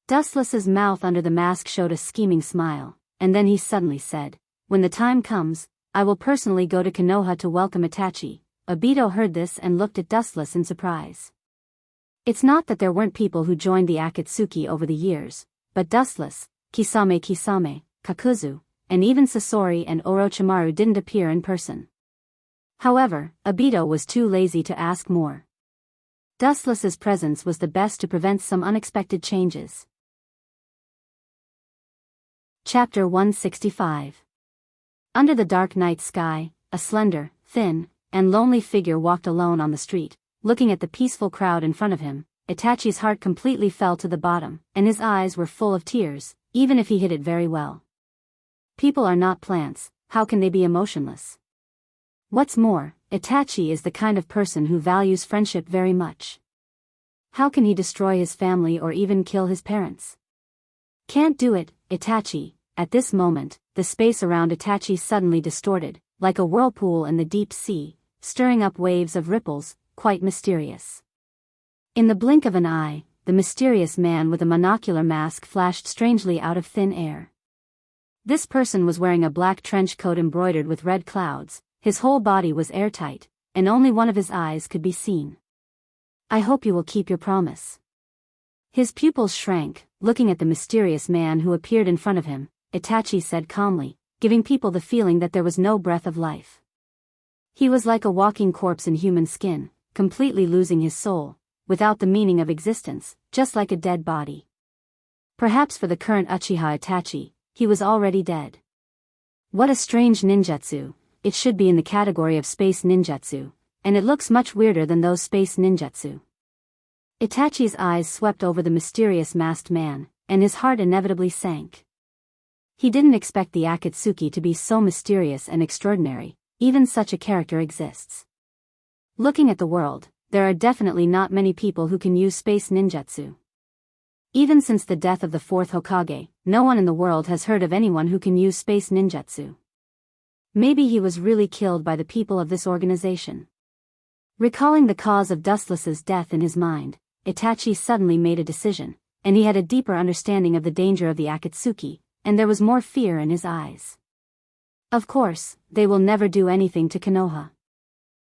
Dustless's mouth under the mask showed a scheming smile, and then he suddenly said, when the time comes, I will personally go to Konoha to welcome Itachi. Obito heard this and looked at Dustless in surprise. It's not that there weren't people who joined the Akatsuki over the years, but Dustless, Kisame, Kakuzu, and even Sasori and Orochimaru didn't appear in person. However, Obito was too lazy to ask more. Dustless's presence was the best to prevent some unexpected changes. Chapter 165. Under the dark night sky, a slender, thin, and lonely figure walked alone on the street. Looking at the peaceful crowd in front of him, Itachi's heart completely fell to the bottom, and his eyes were full of tears, even if he hid it very well. People are not plants, how can they be emotionless? What's more, Itachi is the kind of person who values friendship very much. How can he destroy his family or even kill his parents? Can't do it, Itachi. At this moment, the space around Itachi suddenly distorted, like a whirlpool in the deep sea, stirring up waves of ripples, quite mysterious. In the blink of an eye, the mysterious man with a monocular mask flashed strangely out of thin air. This person was wearing a black trench coat embroidered with red clouds, his whole body was airtight, and only one of his eyes could be seen. I hope you will keep your promise. His pupils shrank, looking at the mysterious man who appeared in front of him. Itachi said calmly, giving people the feeling that there was no breath of life. He was like a walking corpse in human skin, completely losing his soul, without the meaning of existence, just like a dead body. Perhaps for the current Uchiha Itachi, he was already dead. What a strange ninjutsu, it should be in the category of space ninjutsu, and it looks much weirder than those space ninjutsu. Itachi's eyes swept over the mysterious masked man, and his heart inevitably sank. He didn't expect the Akatsuki to be so mysterious and extraordinary, even such a character exists. Looking at the world, there are definitely not many people who can use space ninjutsu. Even since the death of the fourth Hokage, no one in the world has heard of anyone who can use space ninjutsu. Maybe he was really killed by the people of this organization. Recalling the cause of Dustless's death in his mind, Itachi suddenly made a decision, and he had a deeper understanding of the danger of the Akatsuki, and there was more fear in his eyes. Of course, they will never do anything to Konoha.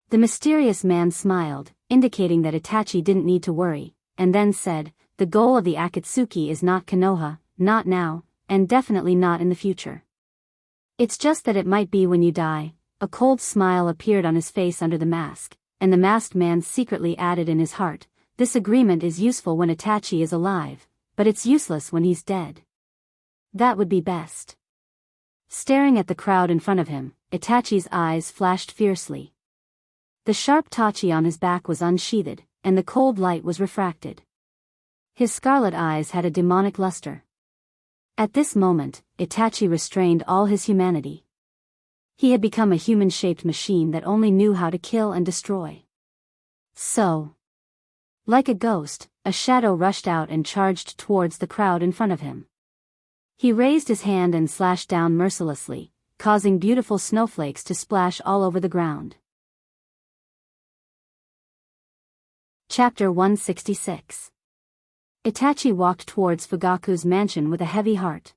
The mysterious man smiled, indicating that Itachi didn't need to worry, and then said, the goal of the Akatsuki is not Konoha, not now, and definitely not in the future. It's just that it might be when you die. A cold smile appeared on his face under the mask, and the masked man secretly added in his heart, this agreement is useful when Itachi is alive, but it's useless when he's dead. That would be best. Staring at the crowd in front of him, Itachi's eyes flashed fiercely. The sharp tachi on his back was unsheathed, and the cold light was refracted. His scarlet eyes had a demonic luster. At this moment, Itachi restrained all his humanity. He had become a human-shaped machine that only knew how to kill and destroy. So, like a ghost, a shadow rushed out and charged towards the crowd in front of him. He raised his hand and slashed down mercilessly, causing beautiful snowflakes to splash all over the ground. Chapter 166. Itachi walked towards Fugaku's mansion with a heavy heart.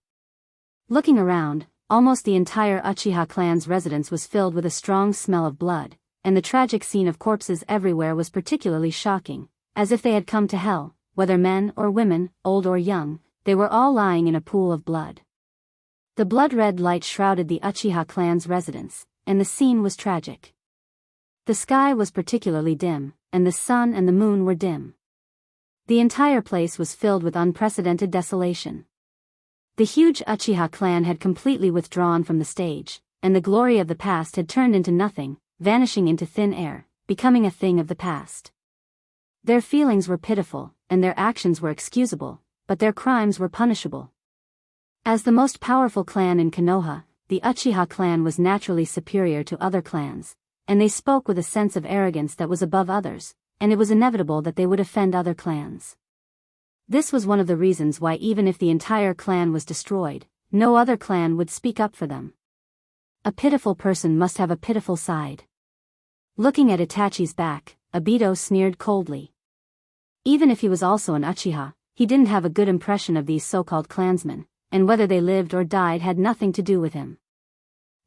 Looking around, almost the entire Uchiha clan's residence was filled with a strong smell of blood, and the tragic scene of corpses everywhere was particularly shocking, as if they had come to hell, whether men or women, old or young, they were all lying in a pool of blood. The blood-red light shrouded the Uchiha clan's residence, and the scene was tragic. The sky was particularly dim, and the sun and the moon were dim. The entire place was filled with unprecedented desolation. The huge Uchiha clan had completely withdrawn from the stage, and the glory of the past had turned into nothing, vanishing into thin air, becoming a thing of the past. Their feelings were pitiful, and their actions were excusable, but their crimes were punishable. As the most powerful clan in Konoha, the Uchiha clan was naturally superior to other clans, and they spoke with a sense of arrogance that was above others, and it was inevitable that they would offend other clans. This was one of the reasons why even if the entire clan was destroyed, no other clan would speak up for them. A pitiful person must have a pitiful side. Looking at Itachi's back, Obito sneered coldly. Even if he was also an Uchiha, he didn't have a good impression of these so-called clansmen, and whether they lived or died had nothing to do with him.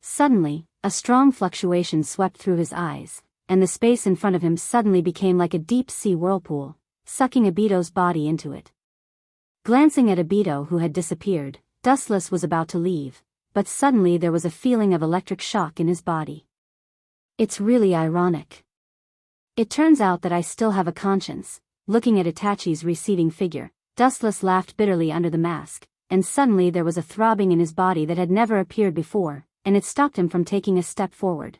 Suddenly, a strong fluctuation swept through his eyes, and the space in front of him suddenly became like a deep-sea whirlpool, sucking Obito's body into it. Glancing at Obito who had disappeared, Dustless was about to leave, but suddenly there was a feeling of electric shock in his body. It's really ironic. It turns out that I still have a conscience. Looking at Itachi's receding figure, Dustless laughed bitterly under the mask, and suddenly there was a throbbing in his body that had never appeared before, and it stopped him from taking a step forward.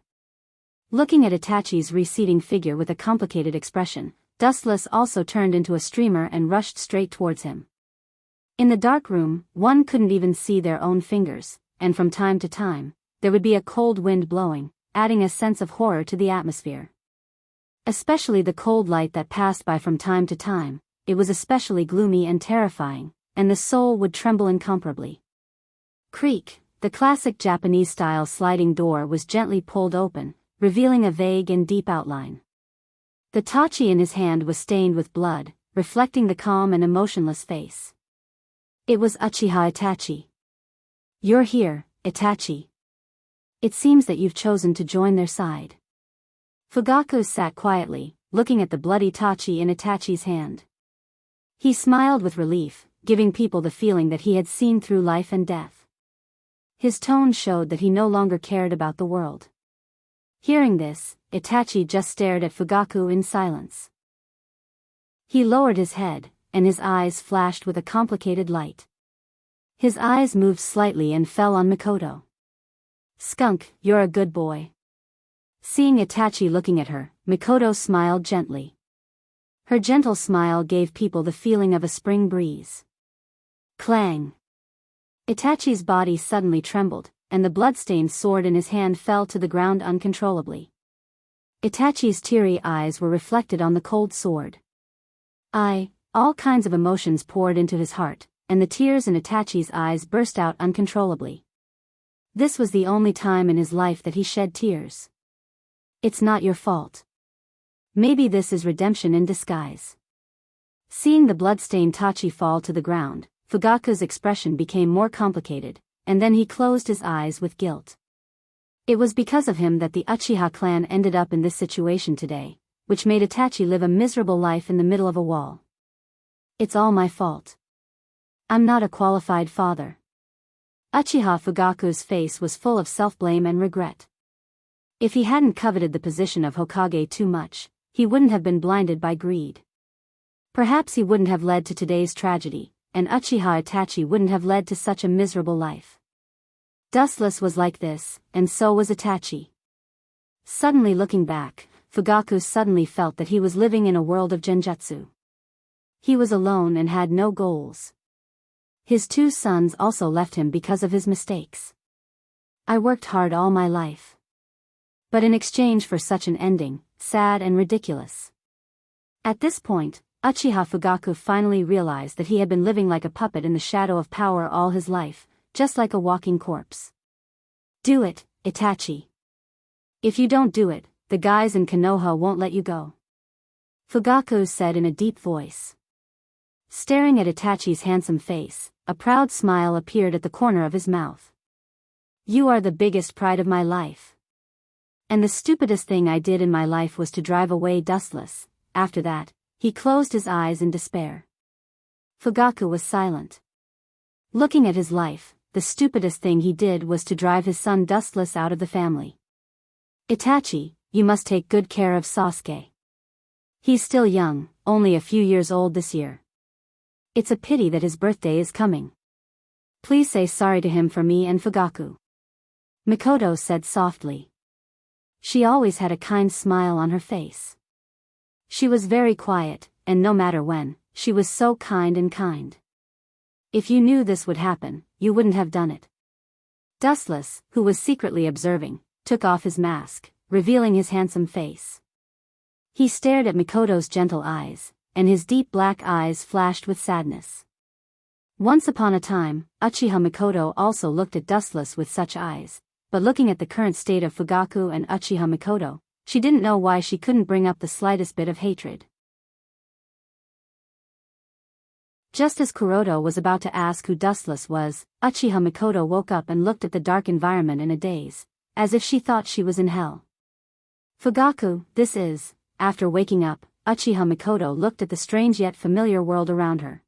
Looking at Itachi's receding figure with a complicated expression, Dustless also turned into a streamer and rushed straight towards him. In the dark room, one couldn't even see their own fingers, and from time to time, there would be a cold wind blowing, adding a sense of horror to the atmosphere. Especially the cold light that passed by from time to time, it was especially gloomy and terrifying, and the soul would tremble incomparably. Creak, the classic Japanese-style sliding door was gently pulled open, revealing a vague and deep outline. The tachi in his hand was stained with blood, reflecting the calm and emotionless face. It was Uchiha Itachi. You're here, Itachi. It seems that you've chosen to join their side. Fugaku sat quietly, looking at the bloody tachi in Itachi's hand. He smiled with relief, giving people the feeling that he had seen through life and death. His tone showed that he no longer cared about the world. Hearing this, Itachi just stared at Fugaku in silence. He lowered his head, and his eyes flashed with a complicated light. His eyes moved slightly and fell on Mikoto. Skunk, you're a good boy. Seeing Itachi looking at her, Mikoto smiled gently. Her gentle smile gave people the feeling of a spring breeze. Clang! Itachi's body suddenly trembled, and the blood-stained sword in his hand fell to the ground uncontrollably. Itachi's teary eyes were reflected on the cold sword. All kinds of emotions poured into his heart, and the tears in Itachi's eyes burst out uncontrollably. This was the only time in his life that he shed tears. It's not your fault. Maybe this is redemption in disguise. Seeing the blood-stained tachi fall to the ground, Fugaku's expression became more complicated, and then he closed his eyes with guilt. It was because of him that the Uchiha clan ended up in this situation today, which made Itachi live a miserable life in the middle of a wall. It's all my fault. I'm not a qualified father. Uchiha Fugaku's face was full of self-blame and regret. If he hadn't coveted the position of Hokage too much, he wouldn't have been blinded by greed. Perhaps he wouldn't have led to today's tragedy, and Uchiha Itachi wouldn't have led to such a miserable life. Dustless was like this, and so was Itachi. Suddenly looking back, Fugaku suddenly felt that he was living in a world of genjutsu. He was alone and had no goals. His two sons also left him because of his mistakes. I worked hard all my life. But in exchange for such an ending, sad and ridiculous. At this point, Uchiha Fugaku finally realized that he had been living like a puppet in the shadow of power all his life, just like a walking corpse. Do it, Itachi. If you don't do it, the guys in Konoha won't let you go. Fugaku said in a deep voice. Staring at Itachi's handsome face, a proud smile appeared at the corner of his mouth. You are the biggest pride of my life. And the stupidest thing I did in my life was to drive away Dustless. After that, he closed his eyes in despair. Fugaku was silent. Looking at his life, the stupidest thing he did was to drive his son Dustless out of the family. Itachi, you must take good care of Sasuke. He's still young, only a few years old this year. It's a pity that his birthday is coming. Please say sorry to him for me and Fugaku. Mikoto said softly. She always had a kind smile on her face. She was very quiet, and no matter when, she was so kind and kind. If you knew this would happen, you wouldn't have done it. Dustless, who was secretly observing, took off his mask, revealing his handsome face. He stared at Mikoto's gentle eyes, and his deep black eyes flashed with sadness. Once upon a time, Uchiha Mikoto also looked at Dustless with such eyes, but looking at the current state of Fugaku and Uchiha Mikoto, she didn't know why she couldn't bring up the slightest bit of hatred. Just as Kuroto was about to ask who Dustless was, Uchiha Mikoto woke up and looked at the dark environment in a daze, as if she thought she was in hell. Fugaku, this is. After waking up, Uchiha Mikoto looked at the strange yet familiar world around her.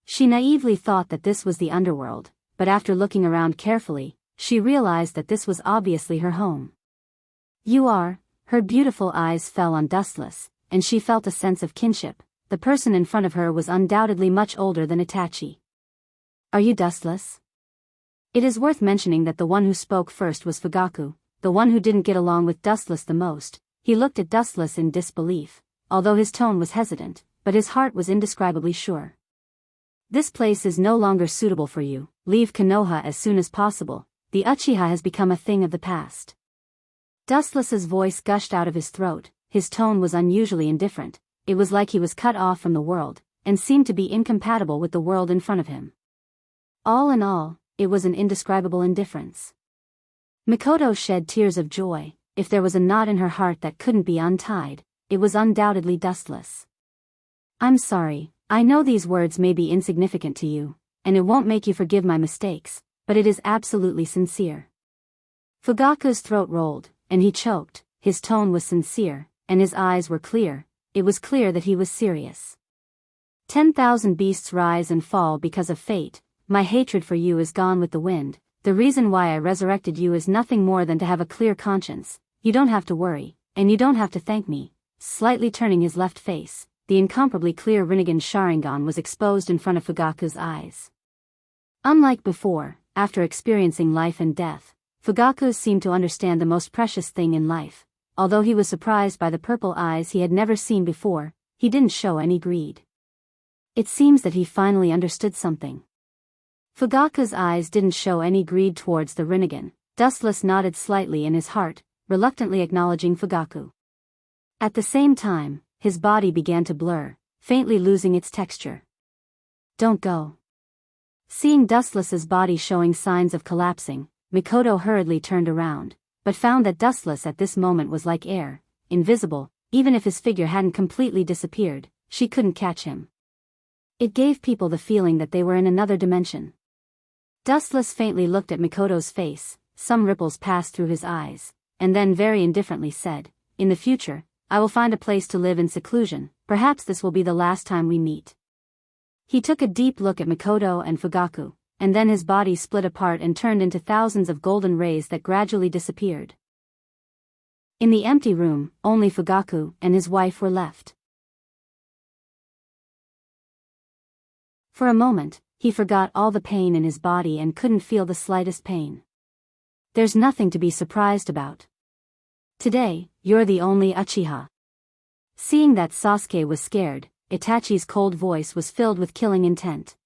She naively thought that this was the underworld, but after looking around carefully, she realized that this was obviously her home. You are. Her beautiful eyes fell on Dustless, and she felt a sense of kinship. The person in front of her was undoubtedly much older than Itachi. Are you Dustless? It is worth mentioning that the one who spoke first was Fugaku, the one who didn't get along with Dustless the most. He looked at Dustless in disbelief, although his tone was hesitant, but his heart was indescribably sure. This place is no longer suitable for you, leave Konoha as soon as possible, the Uchiha has become a thing of the past. Dustless's voice gushed out of his throat, his tone was unusually indifferent. It was like he was cut off from the world, and seemed to be incompatible with the world in front of him. All in all, it was an indescribable indifference. Mikoto shed tears of joy. If there was a knot in her heart that couldn't be untied, it was undoubtedly Dustless. I'm sorry, I know these words may be insignificant to you, and it won't make you forgive my mistakes, but it is absolutely sincere. Fugaku's throat rolled, and he choked. His tone was sincere, and his eyes were clear. It was clear that he was serious. 10,000 beasts rise and fall because of fate. My hatred for you is gone with the wind. The reason why I resurrected you is nothing more than to have a clear conscience. You don't have to worry, and you don't have to thank me. Slightly turning his left face, the incomparably clear Rinnegan Sharingan was exposed in front of Fugaku's eyes. Unlike before, after experiencing life and death, Fugaku seemed to understand the most precious thing in life. Although he was surprised by the purple eyes he had never seen before, he didn't show any greed. It seems that he finally understood something. Fugaku's eyes didn't show any greed towards the Rinnegan. Dustless nodded slightly in his heart, reluctantly acknowledging Fugaku. At the same time, his body began to blur, faintly losing its texture. Don't go. Seeing Dustless's body showing signs of collapsing, Mikoto hurriedly turned around, but found that Dustless at this moment was like air, invisible. Even if his figure hadn't completely disappeared, she couldn't catch him. It gave people the feeling that they were in another dimension. Dustless faintly looked at Mikoto's face, some ripples passed through his eyes, and then very indifferently said, "In the future, I will find a place to live in seclusion, perhaps this will be the last time we meet." He took a deep look at Mikoto and Fugaku, and then his body split apart and turned into thousands of golden rays that gradually disappeared. In the empty room, only Fugaku and his wife were left. For a moment, he forgot all the pain in his body and couldn't feel the slightest pain. There's nothing to be surprised about. Today, you're the only Uchiha. Seeing that Sasuke was scared, Itachi's cold voice was filled with killing intent.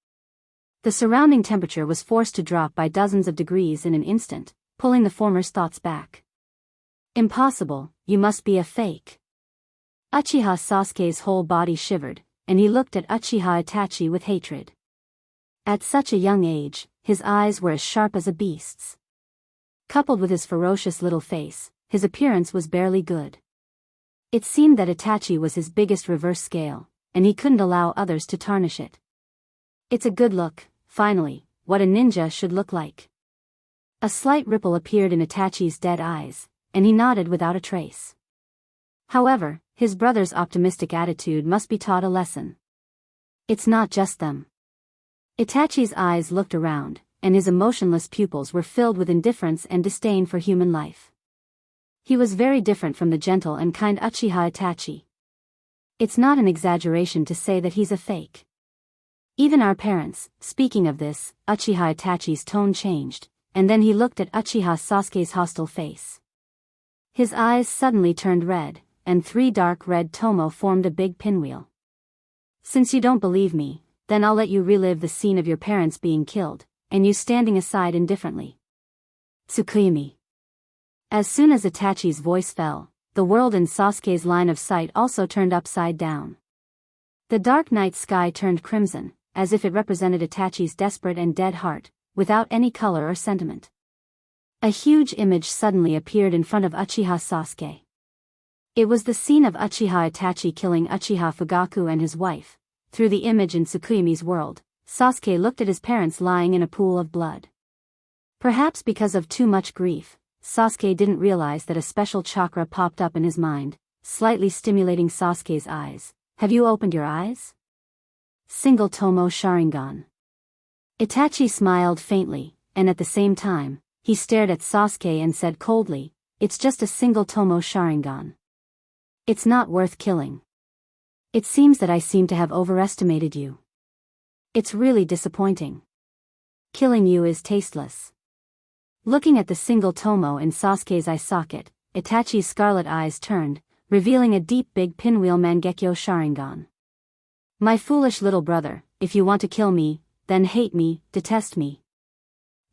The surrounding temperature was forced to drop by dozens of degrees in an instant, pulling the former's thoughts back. Impossible, you must be a fake. Uchiha Sasuke's whole body shivered, and he looked at Uchiha Itachi with hatred. At such a young age, his eyes were as sharp as a beast's. Coupled with his ferocious little face, his appearance was barely good. It seemed that Itachi was his biggest reverse scale, and he couldn't allow others to tarnish it. It's a good look, finally, what a ninja should look like. A slight ripple appeared in Itachi's dead eyes, and he nodded without a trace. However, his brother's optimistic attitude must be taught a lesson. It's not just them. Itachi's eyes looked around, and his emotionless pupils were filled with indifference and disdain for human life. He was very different from the gentle and kind Uchiha Itachi. It's not an exaggeration to say that he's a fake. Even our parents, speaking of this, Uchiha Itachi's tone changed, and then he looked at Uchiha Sasuke's hostile face. His eyes suddenly turned red, and 3 dark red tomo formed a big pinwheel. Since you don't believe me, then I'll let you relive the scene of your parents being killed, and you standing aside indifferently. Tsukuyami. As soon as Itachi's voice fell, the world in Sasuke's line of sight also turned upside down. The dark night sky turned crimson, as if it represented Itachi's desperate and dead heart, without any color or sentiment. A huge image suddenly appeared in front of Uchiha Sasuke. It was the scene of Uchiha Itachi killing Uchiha Fugaku and his wife. Through the image in Tsukuyami's world, Sasuke looked at his parents lying in a pool of blood. Perhaps because of too much grief, Sasuke didn't realize that a special chakra popped up in his mind, slightly stimulating Sasuke's eyes. Have you opened your eyes? Single Tomo Sharingan. Itachi smiled faintly, and at the same time, he stared at Sasuke and said coldly, "It's just a single Tomo Sharingan. It's not worth killing. It seems that I seem to have overestimated you. It's really disappointing. Killing you is tasteless." Looking at the single tomo in Sasuke's eye socket, Itachi's scarlet eyes turned, revealing a deep big pinwheel Mangekyo Sharingan. "My foolish little brother, if you want to kill me, then hate me, detest me.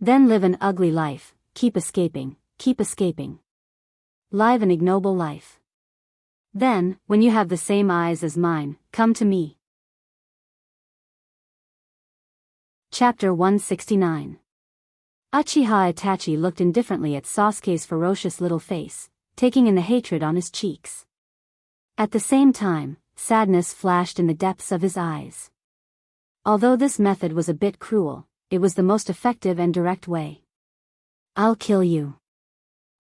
Then live an ugly life, keep escaping, live an ignoble life. Then, when you have the same eyes as mine, come to me." Chapter 169. Uchiha Itachi looked indifferently at Sasuke's ferocious little face, taking in the hatred on his cheeks. At the same time, sadness flashed in the depths of his eyes. Although this method was a bit cruel, it was the most effective and direct way. "I'll kill you."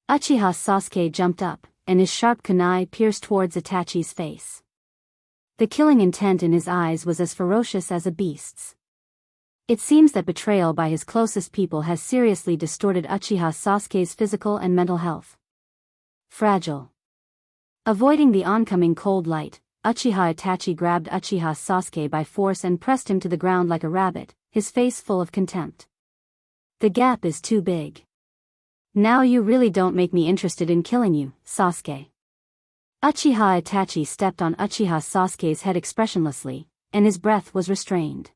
Uchiha Sasuke jumped up, and his sharp kunai pierced towards Itachi's face. The killing intent in his eyes was as ferocious as a beast's. It seems that betrayal by his closest people has seriously distorted Uchiha Sasuke's physical and mental health. Fragile. Avoiding the oncoming cold light, Uchiha Itachi grabbed Uchiha Sasuke by force and pressed him to the ground like a rabbit, his face full of contempt. "The gap is too big. Now you really don't make me interested in killing you, Sasuke." Uchiha Itachi stepped on Uchiha Sasuke's head expressionlessly, and his breath was restrained.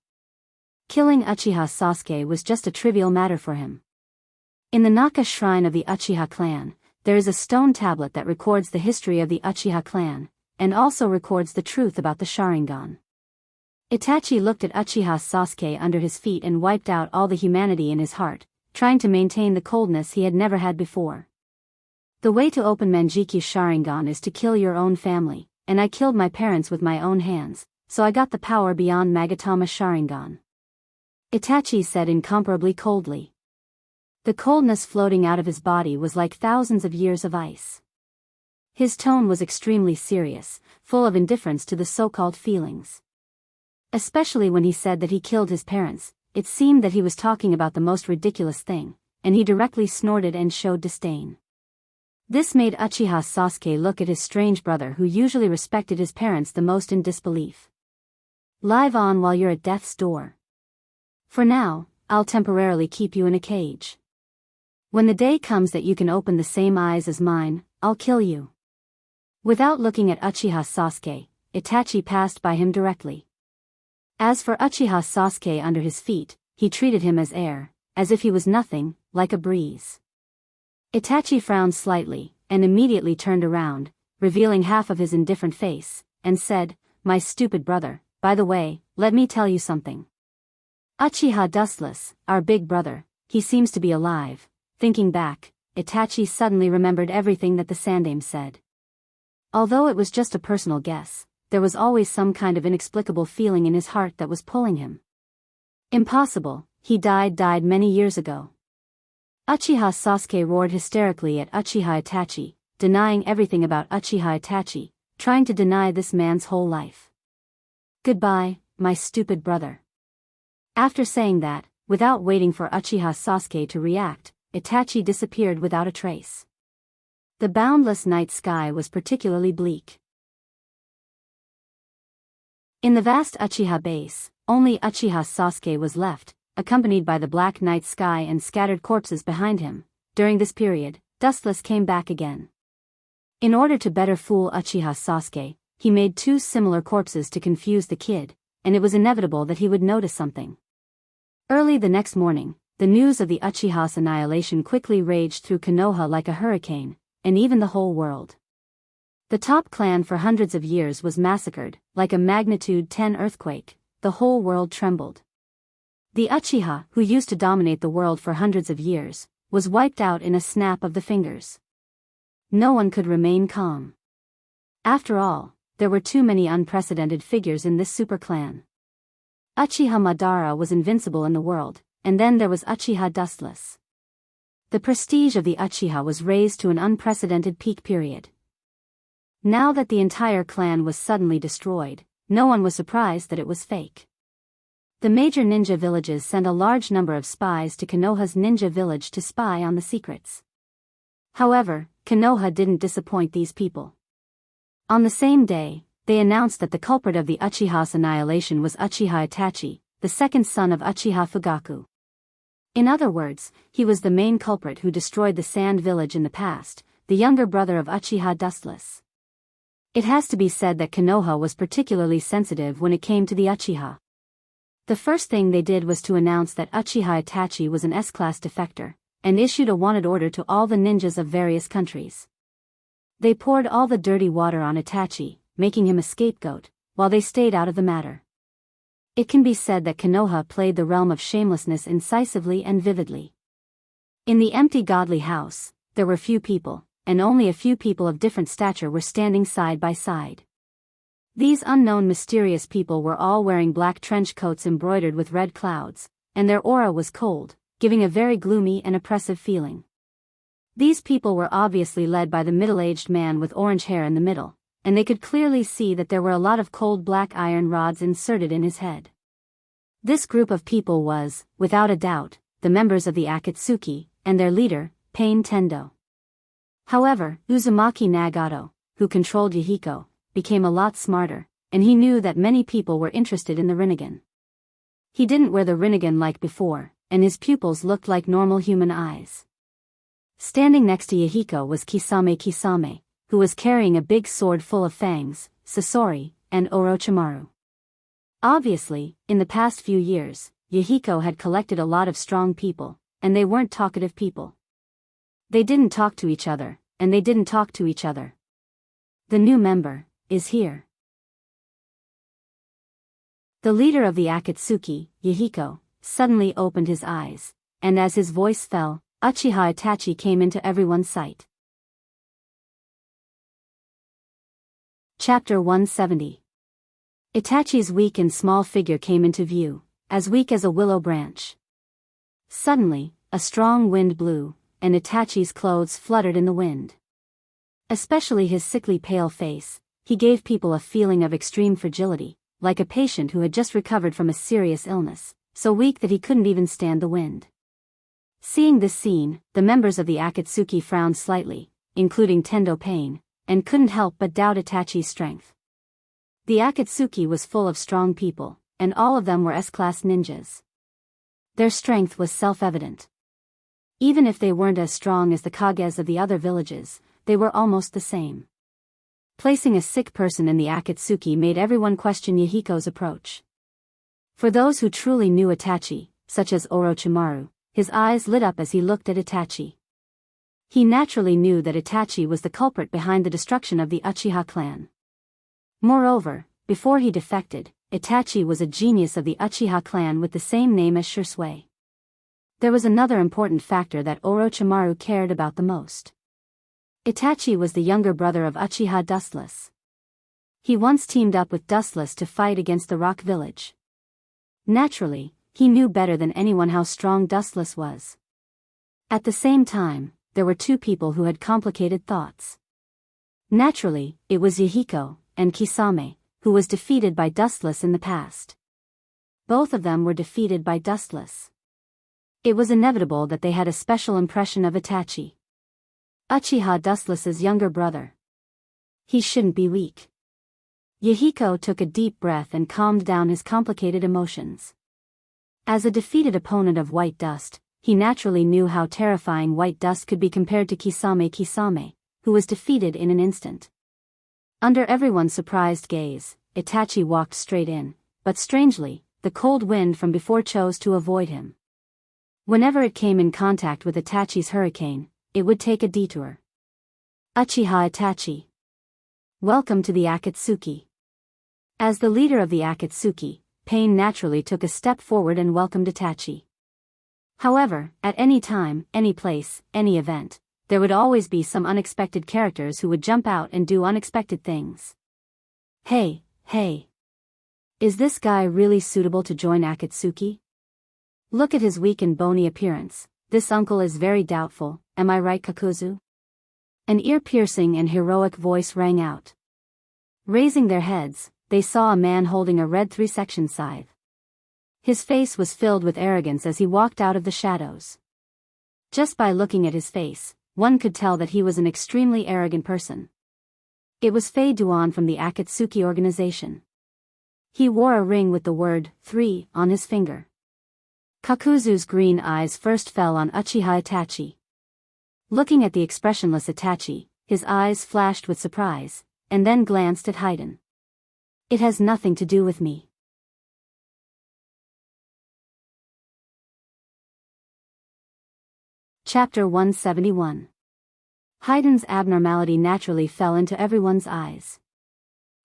Killing Uchiha Sasuke was just a trivial matter for him. In the Naka shrine of the Uchiha clan, there is a stone tablet that records the history of the Uchiha clan, and also records the truth about the Sharingan. Itachi looked at Uchiha Sasuke under his feet and wiped out all the humanity in his heart, trying to maintain the coldness he had never had before. "The way to open Manjiki Sharingan is to kill your own family, and I killed my parents with my own hands, so I got the power beyond Magatama Sharingan," Itachi said incomparably coldly. The coldness floating out of his body was like thousands of years of ice. His tone was extremely serious, full of indifference to the so-called feelings. Especially when he said that he killed his parents, it seemed that he was talking about the most ridiculous thing, and he directly snorted and showed disdain. This made Uchiha Sasuke look at his strange brother who usually respected his parents the most in disbelief. "Live on while you're at death's door. For now, I'll temporarily keep you in a cage. When the day comes that you can open the same eyes as mine, I'll kill you." Without looking at Uchiha Sasuke, Itachi passed by him directly. As for Uchiha Sasuke under his feet, he treated him as air, as if he was nothing, like a breeze. Itachi frowned slightly, and immediately turned around, revealing half of his indifferent face, and said, "My stupid brother, by the way, let me tell you something. Uchiha Dustless, our big brother, he seems to be alive." Thinking back, Itachi suddenly remembered everything that the Sandaime said. Although it was just a personal guess, there was always some kind of inexplicable feeling in his heart that was pulling him. "Impossible, he died many years ago." Uchiha Sasuke roared hysterically at Uchiha Itachi, denying everything about Uchiha Itachi, trying to deny this man's whole life. "Goodbye, my stupid brother." After saying that, without waiting for Uchiha Sasuke to react, Itachi disappeared without a trace. The boundless night sky was particularly bleak. In the vast Uchiha base, only Uchiha Sasuke was left, accompanied by the black night sky and scattered corpses behind him. During this period, Dustless came back again. In order to better fool Uchiha Sasuke, he made 2 similar corpses to confuse the kid, and it was inevitable that he would notice something. Early the next morning, the news of the Uchiha's annihilation quickly raged through Konoha like a hurricane, and even the whole world. The top clan for hundreds of years was massacred, like a magnitude 10 earthquake. The whole world trembled. The Uchiha, who used to dominate the world for hundreds of years, was wiped out in a snap of the fingers. No one could remain calm. After all, there were too many unprecedented figures in this super clan. Uchiha Madara was invincible in the world, and then there was Uchiha Dustless. The prestige of the Uchiha was raised to an unprecedented peak period. Now that the entire clan was suddenly destroyed, no one was surprised that it was fake. The major ninja villages sent a large number of spies to Konoha's ninja village to spy on the secrets. However, Konoha didn't disappoint these people. On the same day, they announced that the culprit of the Uchiha's annihilation was Uchiha Itachi, the second son of Uchiha Fugaku. In other words, he was the main culprit who destroyed the Sand Village in the past, the younger brother of Uchiha Dustless. It has to be said that Konoha was particularly sensitive when it came to the Uchiha. The first thing they did was to announce that Uchiha Itachi was an S-class defector, and issued a wanted order to all the ninjas of various countries. They poured all the dirty water on Itachi, making him a scapegoat, while they stayed out of the matter. It can be said that Konoha played the realm of shamelessness incisively and vividly. In the empty godly house, there were few people, and only a few people of different stature were standing side by side. These unknown mysterious people were all wearing black trench coats embroidered with red clouds, and their aura was cold, giving a very gloomy and oppressive feeling. These people were obviously led by the middle-aged man with orange hair in the middle, and they could clearly see that there were a lot of cold black iron rods inserted in his head. This group of people was, without a doubt, the members of the Akatsuki, and their leader, Pain Tendo. However, Uzumaki Nagato, who controlled Yahiko, became a lot smarter, and he knew that many people were interested in the Rinnegan. He didn't wear the Rinnegan like before, and his pupils looked like normal human eyes. Standing next to Yahiko was Kisame, who was carrying a big sword full of fangs, Sasori, and Orochimaru. Obviously, in the past few years, Yahiko had collected a lot of strong people, and they weren't talkative people. They didn't talk to each other, and they didn't talk to each other. The new member is here. The leader of the Akatsuki, Yahiko, suddenly opened his eyes, and as his voice fell, Uchiha Itachi came into everyone's sight. Chapter 170. Itachi's weak and small figure came into view, as weak as a willow branch. Suddenly, a strong wind blew, and Itachi's clothes fluttered in the wind. Especially his sickly pale face, he gave people a feeling of extreme fragility, like a patient who had just recovered from a serious illness, so weak that he couldn't even stand the wind. Seeing this scene, the members of the Akatsuki frowned slightly, including Tendo Pain, and couldn't help but doubt Itachi's strength. The Akatsuki was full of strong people, and all of them were S-class ninjas. Their strength was self-evident. Even if they weren't as strong as the Kages of the other villages, they were almost the same. Placing a sick person in the Akatsuki made everyone question Yahiko's approach. For those who truly knew Itachi, such as Orochimaru, his eyes lit up as he looked at Itachi. He naturally knew that Itachi was the culprit behind the destruction of the Uchiha clan. Moreover, before he defected, Itachi was a genius of the Uchiha clan with the same name as Shisui. There was another important factor that Orochimaru cared about the most. Itachi was the younger brother of Uchiha Dustless. He once teamed up with Dustless to fight against the Rock Village. Naturally, he knew better than anyone how strong Dustless was. At the same time, there were two people who had complicated thoughts. Naturally, it was Yahiko, and Kisame, who was defeated by Dustless in the past. Both of them were defeated by Dustless. It was inevitable that they had a special impression of Itachi. Uchiha Dustless's younger brother. He shouldn't be weak. Yahiko took a deep breath and calmed down his complicated emotions. As a defeated opponent of White Dust, he naturally knew how terrifying White Dust could be compared to Kisame, who was defeated in an instant. Under everyone's surprised gaze, Itachi walked straight in, but strangely, the cold wind from before chose to avoid him. Whenever it came in contact with Itachi's hurricane, it would take a detour. Uchiha Itachi. Welcome to the Akatsuki. As the leader of the Akatsuki, Pain naturally took a step forward and welcomed Itachi. However, at any time, any place, any event, there would always be some unexpected characters who would jump out and do unexpected things. Hey. Is this guy really suitable to join Akatsuki? Look at his weak and bony appearance. This uncle is very doubtful, am I right, Kakuzu? An ear-piercing and heroic voice rang out. Raising their heads, they saw a man holding a red 3-section scythe. His face was filled with arrogance as he walked out of the shadows. Just by looking at his face, one could tell that he was an extremely arrogant person. It was Fei Duan from the Akatsuki organization. He wore a ring with the word 3 on his finger. Kakuzu's green eyes first fell on Uchiha Itachi. Looking at the expressionless Itachi, his eyes flashed with surprise, and then glanced at Haiden. It has nothing to do with me. Chapter 171. Haiden's abnormality naturally fell into everyone's eyes.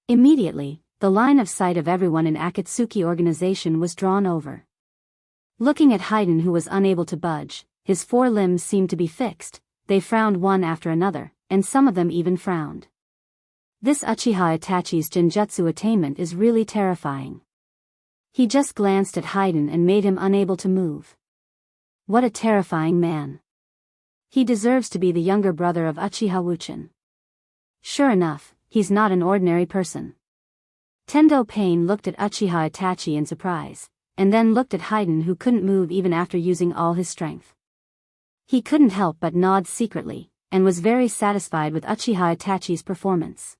Immediately, the line of sight of everyone in Akatsuki organization was drawn over. Looking at Haiden, who was unable to budge, his 4 limbs seemed to be fixed, they frowned one after another, and some of them even frowned. This Uchiha Itachi's genjutsu attainment is really terrifying. He just glanced at Haiden and made him unable to move. What a terrifying man. He deserves to be the younger brother of Uchiha Wuchen. Sure enough, he's not an ordinary person. Tendo Pain looked at Uchiha Itachi in surprise, and then looked at Haiden, who couldn't move even after using all his strength. He couldn't help but nod secretly, and was very satisfied with Uchiha Itachi's performance.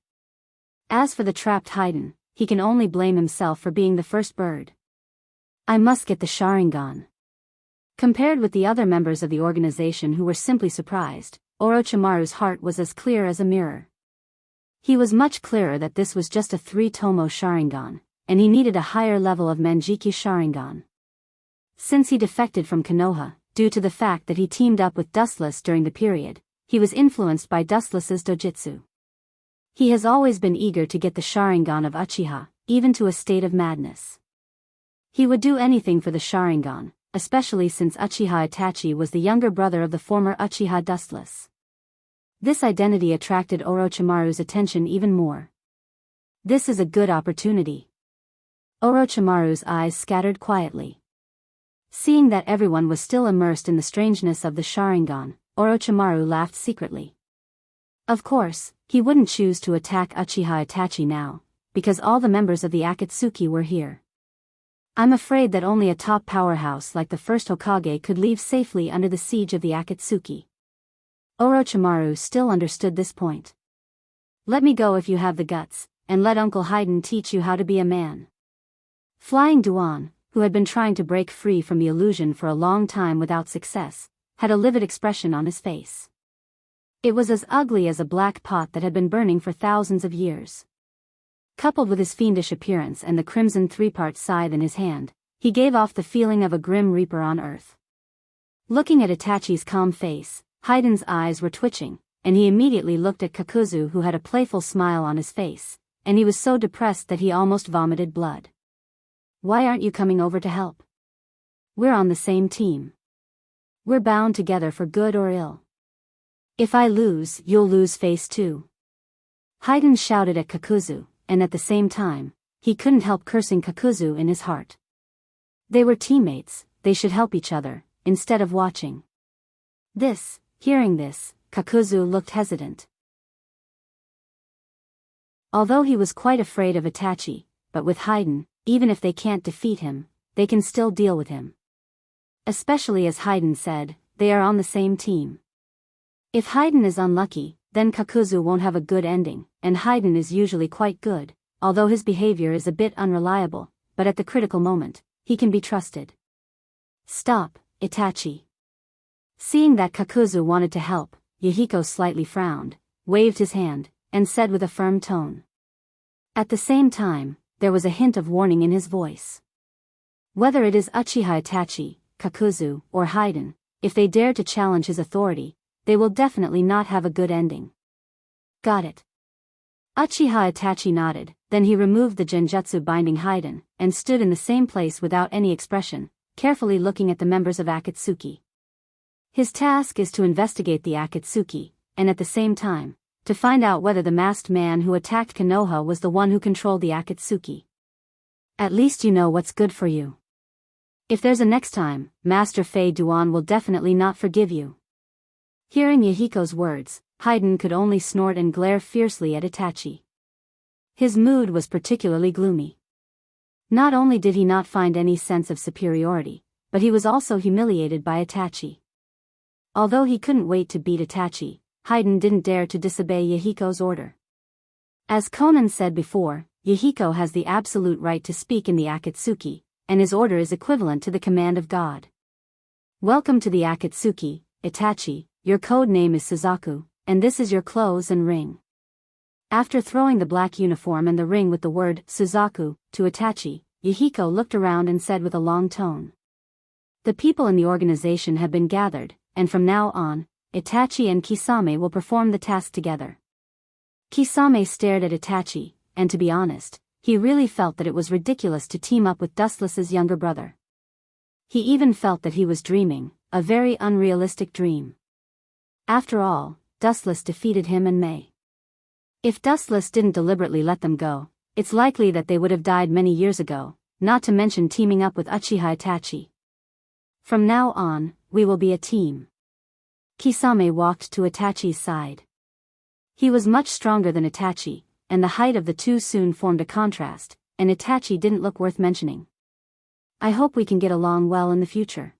As for the trapped Haiden, he can only blame himself for being the first bird. I must get the Sharingan. Compared with the other members of the organization who were simply surprised, Orochimaru's heart was as clear as a mirror. He was much clearer that this was just a 3-tomo Sharingan, and he needed a higher level of Manjiki Sharingan. Since he defected from Konoha, due to the fact that he teamed up with Dustless during the period, he was influenced by Dustless's dojutsu. He has always been eager to get the Sharingan of Uchiha, even to a state of madness. He would do anything for the Sharingan, especially since Uchiha Itachi was the younger brother of the former Uchiha Dustless. This identity attracted Orochimaru's attention even more. This is a good opportunity. Orochimaru's eyes scattered quietly. Seeing that everyone was still immersed in the strangeness of the Sharingan, Orochimaru laughed secretly. Of course, he wouldn't choose to attack Uchiha Itachi now, because all the members of the Akatsuki were here. I'm afraid that only a top powerhouse like the first Hokage could leave safely under the siege of the Akatsuki. Orochimaru still understood this point. Let me go if you have the guts, and let Uncle Haiden teach you how to be a man. Flying Duan, who had been trying to break free from the illusion for a long time without success, had a livid expression on his face. It was as ugly as a black pot that had been burning for thousands of years. Coupled with his fiendish appearance and the crimson 3-part scythe in his hand, he gave off the feeling of a grim reaper on earth. Looking at Itachi's calm face, Haiden's eyes were twitching, and he immediately looked at Kakuzu, who had a playful smile on his face, and he was so depressed that he almost vomited blood. Why aren't you coming over to help? We're on the same team. We're bound together for good or ill. If I lose, you'll lose face too. Haiden shouted at Kakuzu, and at the same time, he couldn't help cursing Kakuzu in his heart. They were teammates, they should help each other, instead of watching. Hearing this, Kakuzu looked hesitant. Although he was quite afraid of Itachi, but with Haiden, even if they can't defeat him, they can still deal with him. Especially as Haydn said, they are on the same team. If Haydn is unlucky, then Kakuzu won't have a good ending, and Haydn is usually quite good, although his behavior is a bit unreliable, but at the critical moment, he can be trusted. Stop, Itachi. Seeing that Kakuzu wanted to help, Yahiko slightly frowned, waved his hand, and said with a firm tone. At the same time, there was a hint of warning in his voice. Whether it is Uchiha Itachi, Kakuzu, or Haydn, if they dare to challenge his authority, they will definitely not have a good ending. Got it. Uchiha Itachi nodded, then he removed the genjutsu binding Haydn, and stood in the same place without any expression, carefully looking at the members of Akatsuki. His task is to investigate the Akatsuki, and at the same time, to find out whether the masked man who attacked Konoha was the one who controlled the Akatsuki. At least you know what's good for you. If there's a next time, Master Fei Duan will definitely not forgive you. Hearing Yahiko's words, Haydn could only snort and glare fiercely at Itachi. His mood was particularly gloomy. Not only did he not find any sense of superiority, but he was also humiliated by Itachi. Although he couldn't wait to beat Itachi, Haydn didn't dare to disobey Yahiko's order. As Conan said before, Yahiko has the absolute right to speak in the Akatsuki, and his order is equivalent to the command of God. Welcome to the Akatsuki, Itachi, your code name is Suzaku, and this is your clothes and ring. After throwing the black uniform and the ring with the word Suzaku to Itachi, Yahiko looked around and said with a long tone. The people in the organization have been gathered, and from now on, Itachi and Kisame will perform the task together. Kisame stared at Itachi, and to be honest, he really felt that it was ridiculous to team up with Dustless's younger brother. He even felt that he was dreaming, a very unrealistic dream. After all, Dustless defeated him and May. If Dustless didn't deliberately let them go, it's likely that they would have died many years ago, not to mention teaming up with Uchiha Itachi. From now on, we will be a team. Kisame walked to Itachi's side. He was much stronger than Itachi, and the height of the two soon formed a contrast, and Itachi didn't look worth mentioning. I hope we can get along well in the future.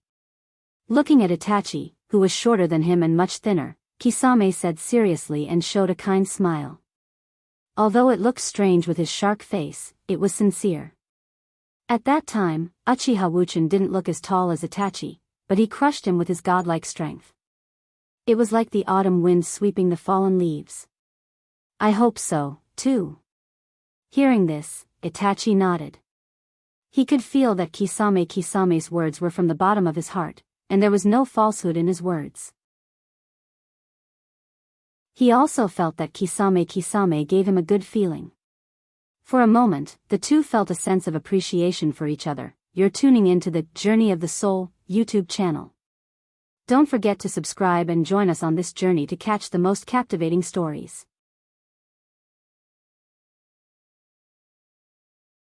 Looking at Itachi, who was shorter than him and much thinner, Kisame said seriously and showed a kind smile. Although it looked strange with his shark face, it was sincere. At that time, Uchiha Wuchen didn't look as tall as Itachi, but he crushed him with his godlike strength. It was like the autumn wind sweeping the fallen leaves. I hope so, too. Hearing this, Itachi nodded. He could feel that Kisame's words were from the bottom of his heart, and there was no falsehood in his words. He also felt that Kisame gave him a good feeling. For a moment, the two felt a sense of appreciation for each other. You're tuning into the Journey of the Soul YouTube channel. Don't forget to subscribe and join us on this journey to catch the most captivating stories.